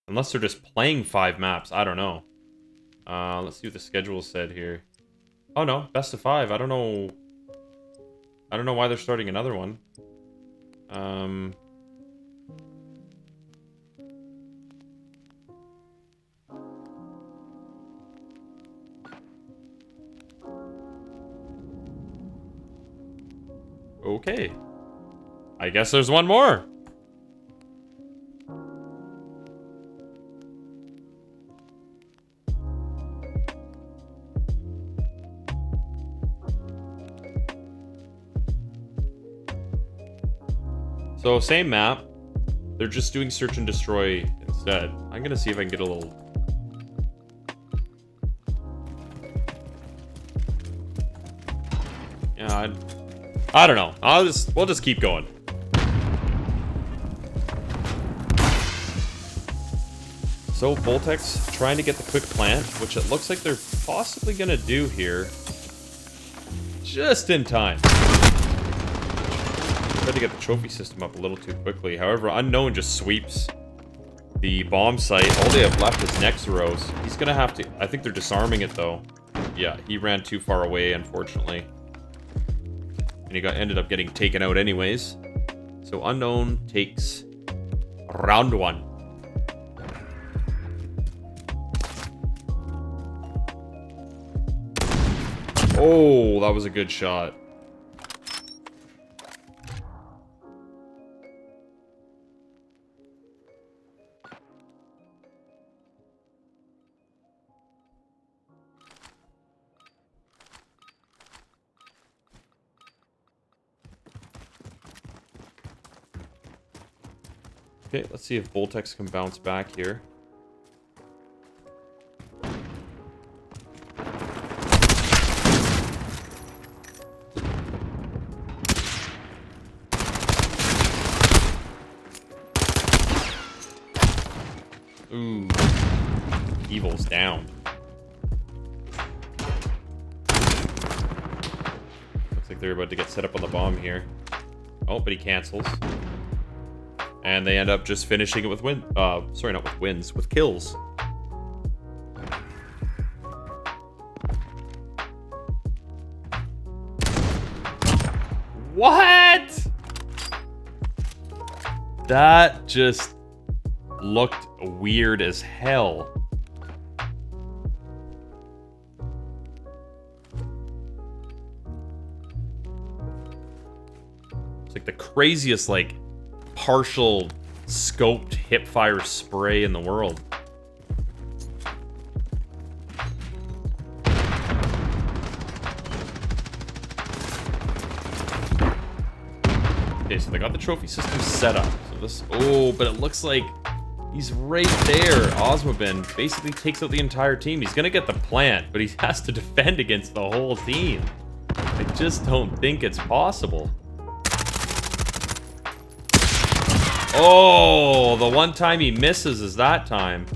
Speaker 1: Unless they're just playing 5 maps. I don't know. Let's see what the schedule said here. Oh no, best of 5. I don't know why they're starting another one. Okay. I guess there's one more. So, same map. They're just doing search and destroy instead. I'm gonna see if I can get a little... Yeah, I don't know. We'll just keep going. So Boltex trying to get the quick plant, which it looks like they're possibly going to do here. Just in time. Tried to get the trophy system up a little too quickly. However, Unknown just sweeps the bomb site. All they have left is Nexeros. He's going to have to... I think they're disarming it, though. Yeah, he ran too far away, unfortunately. And he ended up getting taken out anyways. So Unknown takes round 1. Oh, that was a good shot. Okay, let's see if Boltex can bounce back here. Ooh. Evil's down. Looks like they're about to get set up on the bomb here. Oh, but he cancels. And they end up just finishing it with sorry, not with wins, with kills. What? That just looked weird as hell. It's like the craziest, like, partial scoped hipfire spray in the world. Okay, so they got the trophy system set up. So this, oh, but it looks like he's right there. Osmobin basically takes out the entire team. He's gonna get the plant, but he has to defend against the whole team. I just don't think it's possible. Oh, the one time he misses is that time.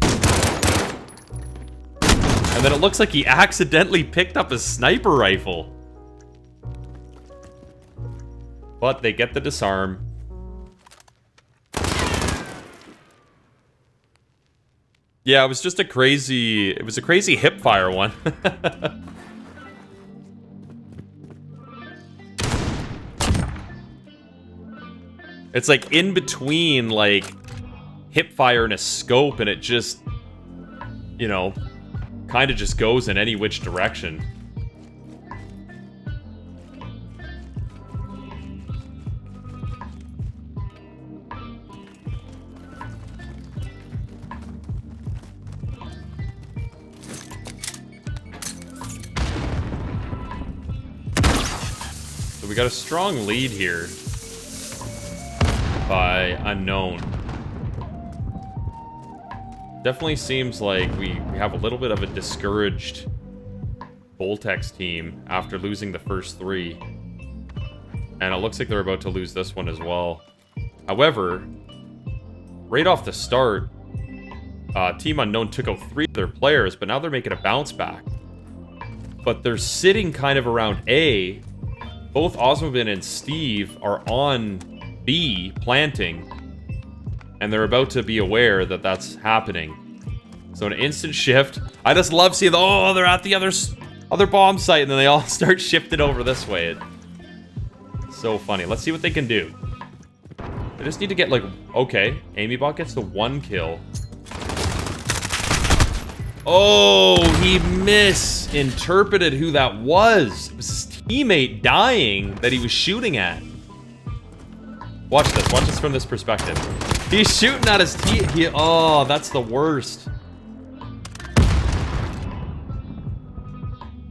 Speaker 1: And then it looks like he accidentally picked up his sniper rifle. But they get the disarm. Yeah, it was just a crazy... It was a crazy hipfire one. It's like in between, like, hipfire and a scope, and it just, you know, kind of just goes in any which direction. So we got a strong lead here by Unknown. Definitely seems like we have a little bit of a discouraged Boltex team after losing the first 3. And it looks like they're about to lose this one as well. However, right off the start, Team Unknown took out 3 of their players, but now they're making a bounce back. But they're sitting kind of around A. Both Osmobin and Steve are on B, planting, and they're about to be aware that that's happening. So an instant shift. I just love seeing oh, they're at the other bomb site, and then they all start shifting over this way. It's so funny. Let's see what they can do. They just need to get, like, okay, AmyBot gets the 1 kill. Oh, he misinterpreted who that was. It was his teammate dying that he was shooting at. Watch this. Watch this from this perspective. He's shooting at his team. Oh, that's the worst.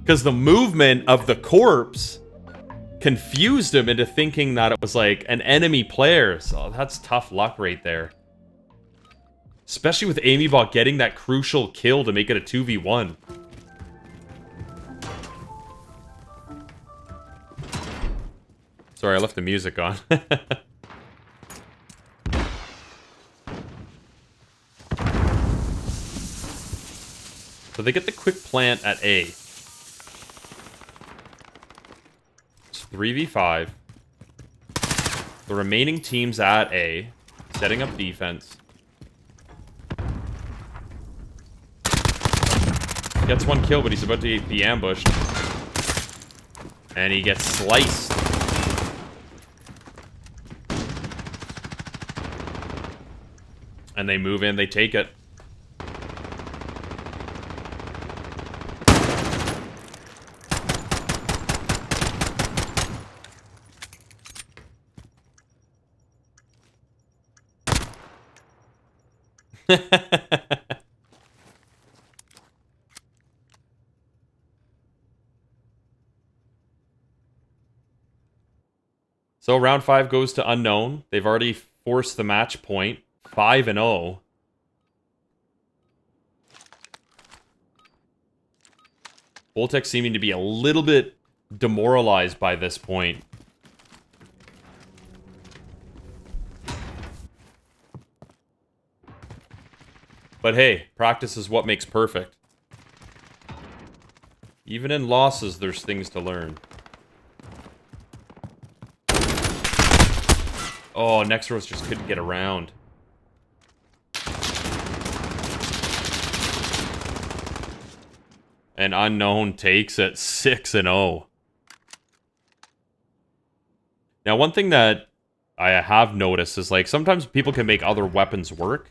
Speaker 1: Because the movement of the corpse confused him into thinking that it was like an enemy player. So that's tough luck right there. Especially with AmyBot getting that crucial kill to make it a 2v1. Sorry, I left the music on. So they get the quick plant at A. It's 3v5. The remaining teams at A, setting up defense. Gets one kill, but he's about to be ambushed. And he gets sliced. And they move in, they take it. So round 5 goes to unknown. They've already forced the match point. 5-0. Boltex seeming to be a little bit demoralized by this point. But hey, practice is what makes perfect. Even in losses, there's things to learn. Oh, Nexros just couldn't get around. And Unknown takes it 6-0. Now, one thing that I have noticed is, like, sometimes people can make other weapons work.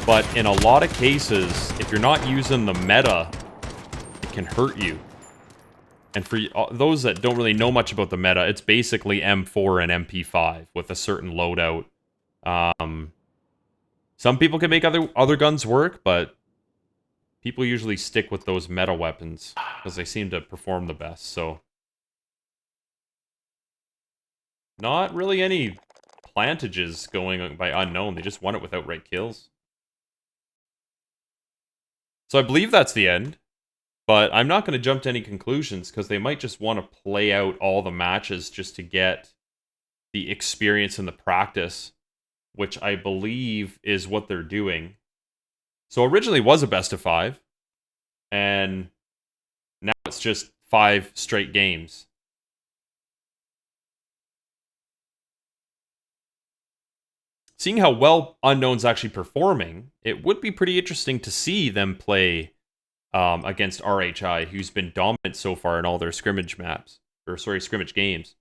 Speaker 1: But in a lot of cases, if you're not using the meta, it can hurt you. And for those that don't really know much about the meta, it's basically M4 and MP5 with a certain loadout. Some people can make other guns work, but people usually stick with those meta weapons because they seem to perform the best. So, not really any plantages going by Unknown. They just won it with outright kills. So I believe that's the end. But I'm not going to jump to any conclusions because they might just want to play out all the matches just to get the experience and the practice, which I believe is what they're doing. So originally it was a best of 5, and now it's just 5 straight games. Seeing how well Unknown's actually performing, it would be pretty interesting to see them play against RHI, who's been dominant so far in all their scrimmage maps. Or, sorry, scrimmage games.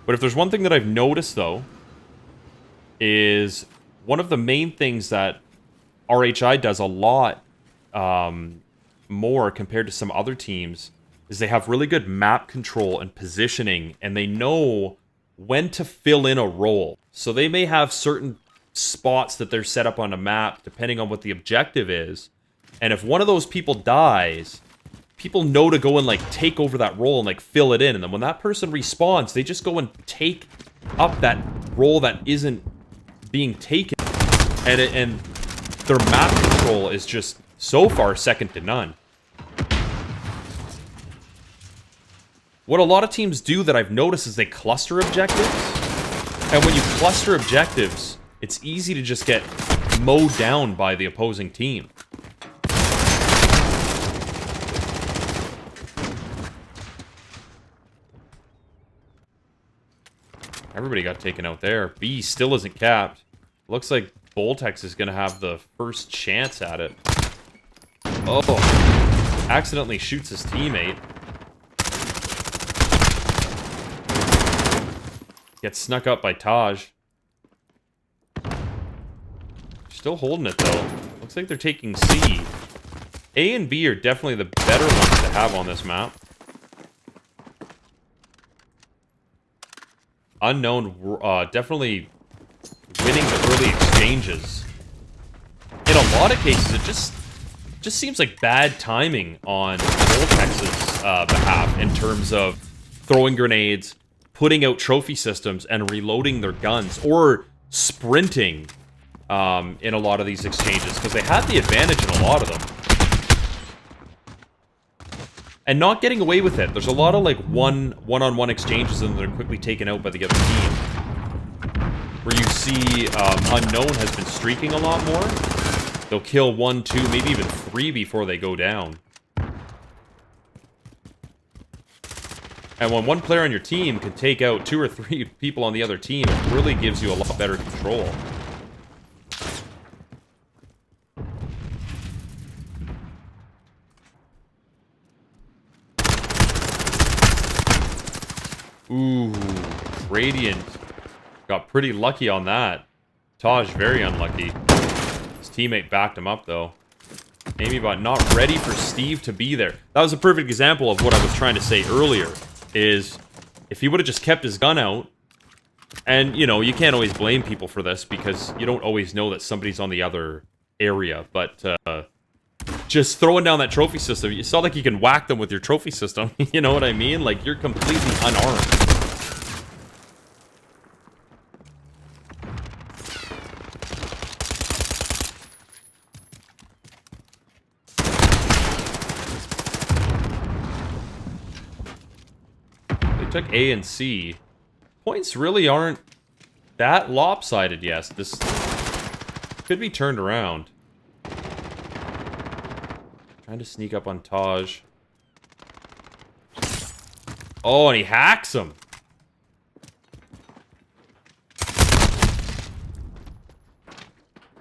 Speaker 1: But if there's one thing that I've noticed, though, is one of the main things that RHI does a lot more compared to some other teams is they have really good map control and positioning, and they know when to fill in a role. So they may have certain spots that they're set up on a map depending on what the objective is, and if one of those people dies, people know to go and like take over that role and like fill it in, and then when that person respawns, they just go and take up that role that isn't being taken, and their map control is just so far second to none. What a lot of teams do that I've noticed is they cluster objectives. And when you cluster objectives, it's easy to just get mowed down by the opposing team. Everybody got taken out there. B still isn't capped. Looks like Boltex is going to have the first chance at it. Oh, accidentally shoots his teammate. Gets snuck up by Taj. Still holding it, though. Looks like they're taking C. A and B are definitely the better ones to have on this map. Unknown definitely winning the early exchanges. In a lot of cases, it just seems like bad timing on Boltex's behalf in terms of throwing grenades, putting out trophy systems, and reloading their guns, or sprinting in a lot of these exchanges, because they had the advantage in a lot of them. and not getting away with it. There's a lot of like one-on-one exchanges and they're quickly taken out by the other team. Where you see Unknown has been streaking a lot more. They'll kill 1, 2, maybe even 3 before they go down. And when one player on your team can take out 2 or 3 people on the other team, it really gives you a lot better control. Ooh, Radiant got pretty lucky on that. Taj very unlucky. His teammate backed him up though. Amybot not ready for Steve to be there. That was a perfect example of what I was trying to say earlier. Is if he would have just kept his gun out, and you know, you can't always blame people for this because you don't always know that somebody's on the other area, but just throwing down that trophy system, it's not like you can whack them with your trophy system. You know what I mean? Like, you're completely unarmed. They took A and C. Points really aren't that lopsided, yes. This could be turned around. Trying to sneak up on Taj. Oh, and he hacks him.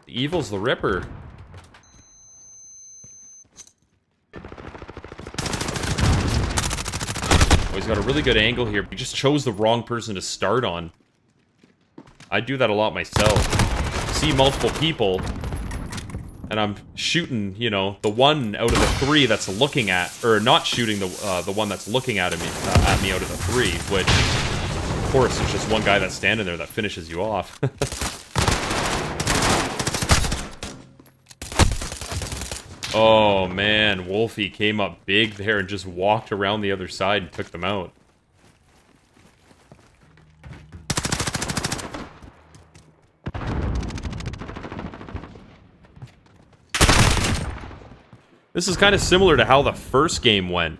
Speaker 1: The Evil's the Ripper. Oh, he's got a really good angle here. He just chose the wrong person to start on. I do that a lot myself. See multiple people, and I'm shooting, you know, the one out of the 3 that's looking at, or not shooting the one that's looking at me out of the 3, which, of course, there's just one guy that's standing there that finishes you off. Oh, man, Wolfie came up big there and just walked around the other side and took them out. This is kind of similar to how the first game went,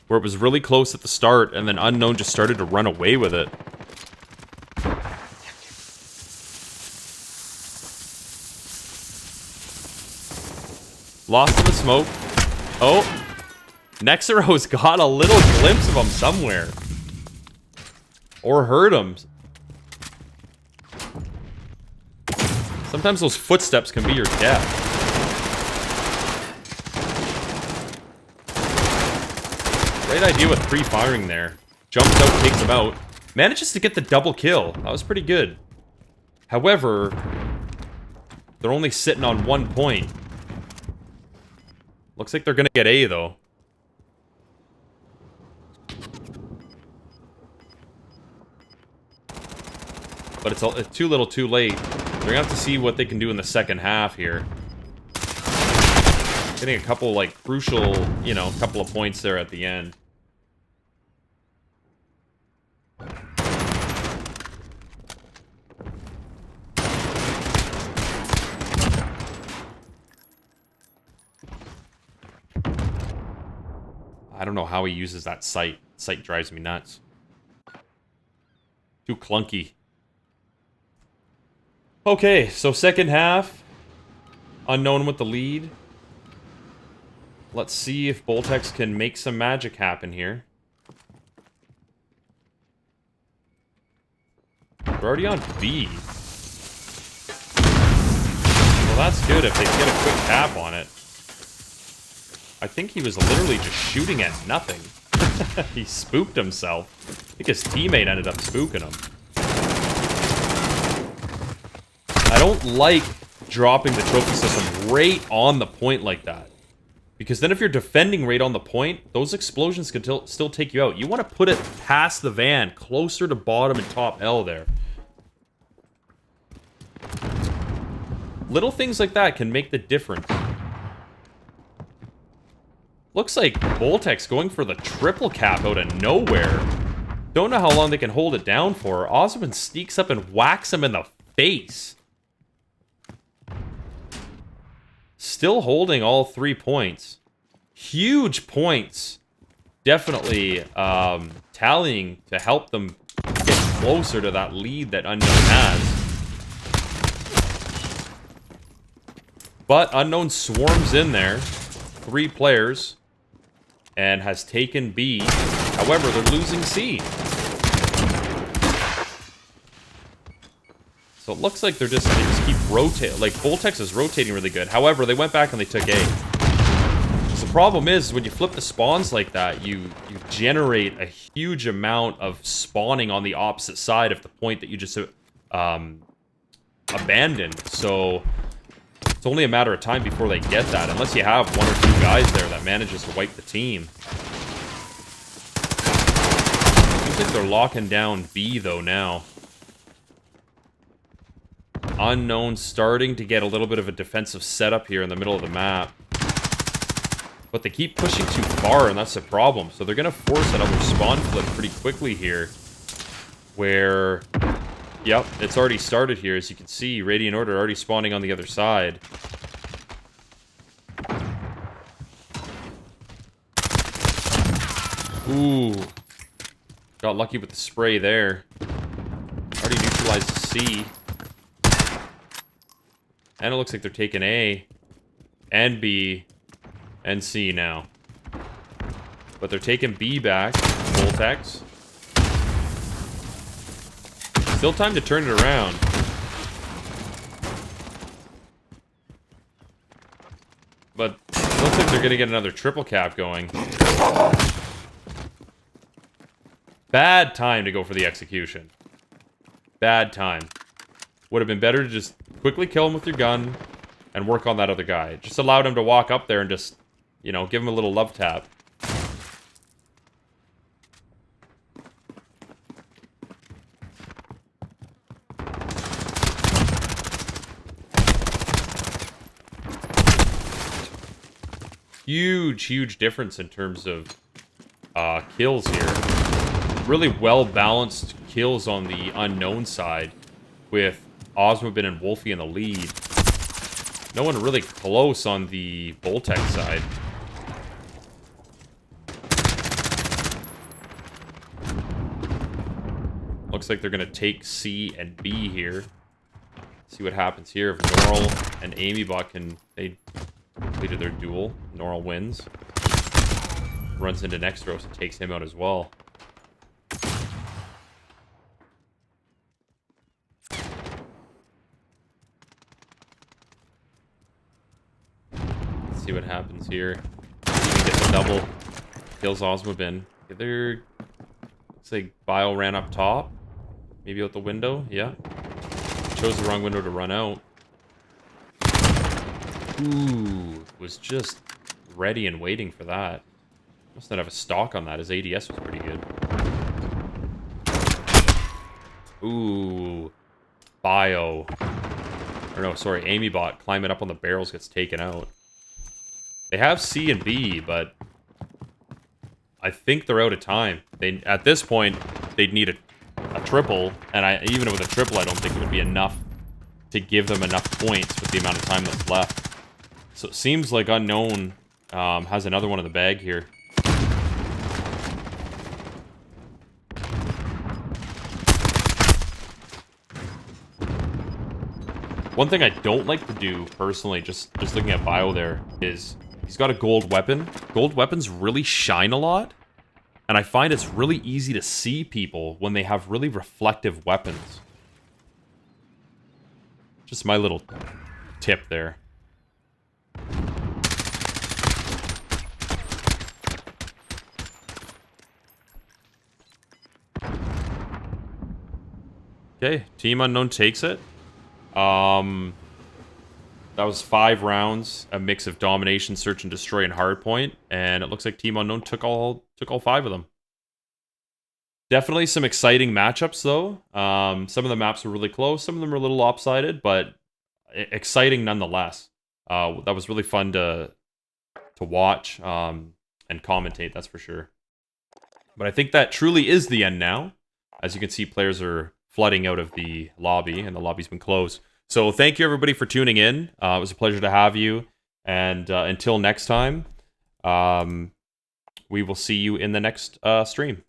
Speaker 1: where it was really close at the start, and then Unknown just started to run away with it. Lost in the smoke. Oh! Nexero's got a little glimpse of him somewhere. Or heard him. Sometimes those footsteps can be your death. Great idea with pre-firing there. Jumps out, takes him out. Manages to get the double kill. That was pretty good. However, they're only sitting on 1 point. Looks like they're gonna get A, though. But it's too little too late. They're gonna have to see what they can do in the second half here. Getting a couple, like, crucial, you know, couple of points there at the end. I don't know how he uses that sight. Sight drives me nuts. Too clunky. Okay, so second half. Unknown with the lead. Let's see if Boltex can make some magic happen here. We're already on B. Well, that's good if they get a quick tap on it. I think he was literally just shooting at nothing. He spooked himself. I think his teammate ended up spooking him. I don't like dropping the trophy system right on the point like that. Because then if you're defending right on the point, those explosions can still take you out. You want to put it past the van, closer to bottom and top L there. Little things like that can make the difference. Looks like Boltex going for the triple cap out of nowhere. Don't know how long they can hold it down for. Osman sneaks up and whacks him in the face. Still holding all 3 points. Huge points definitely tallying to help them get closer to that lead that Unknown has. But Unknown swarms in there, 3 players, and has taken B. However, they're losing C. So it looks like they just keep rotating. Like, Boltex is rotating really good. However, they went back and they took A. So the problem is, when you flip the spawns like that, you generate a huge amount of spawning on the opposite side of the point that you just abandoned. So it's only a matter of time before they get that, unless you have 1 or 2 guys there that manages to wipe the team. Seems like they're locking down B, though, now. Unknown starting to get a little bit of a defensive setup here in the middle of the map. But they keep pushing too far, and that's the problem. So they're going to force another spawn flip pretty quickly here. Where... Yep, it's already started here. As you can see, Radiant Order already spawning on the other side. Ooh. Got lucky with the spray there. Already neutralized the C. And it looks like they're taking A. And B. And C now. But they're taking B back. Boltex. Still time to turn it around. But it looks like they're going to get another triple cap going. Bad time to go for the execution. Bad time. Would have been better to just quickly kill him with your gun and work on that other guy. Just allowed him to walk up there and just, you know, give him a little love tap. Huge difference in terms of kills here. Really well-balanced kills on the Unknown side, with Osmobin and Wolfie in the lead. No one really close on the Boltex side. Looks like they're going to take C and B here. See what happens here. If Norl and Amybot can... They completed their duel. Norl wins. Runs into Nextros and takes him out as well. Let's see what happens here. He gets a double. Kills Osmobin. Looks like Bio ran up top. Maybe out the window. Yeah. Chose the wrong window to run out. Ooh, was just ready and waiting for that. Must not have a stock on that. His ADS was pretty good. Ooh, Bio. Or no, sorry, Amybot climbing up on the barrels gets taken out. They have C and B, but I think they're out of time. At this point, they'd need a triple, and even with a triple, I don't think it would be enough to give them enough points with the amount of time that's left. So it seems like Unknown has another one in the bag here. One thing I don't like to do, personally, just looking at Bio there, is he's got a gold weapon. Gold weapons really shine a lot, and I find it's really easy to see people when they have really reflective weapons. Just my little tip there. Okay, Team Unknown takes it. That was 5 rounds, a mix of domination, search and destroy, and hardpoint, and it looks like Team Unknown took all 5 of them. Definitely some exciting matchups, though. Some of the maps were really close, some of them were a little lopsided, but exciting nonetheless. That was really fun to watch and commentate, that's for sure. But I think that truly is the end now. As you can see, players are flooding out of the lobby, and the lobby's been closed. So thank you, everybody, for tuning in. It was a pleasure to have you. And until next time, we we will see you in the next stream.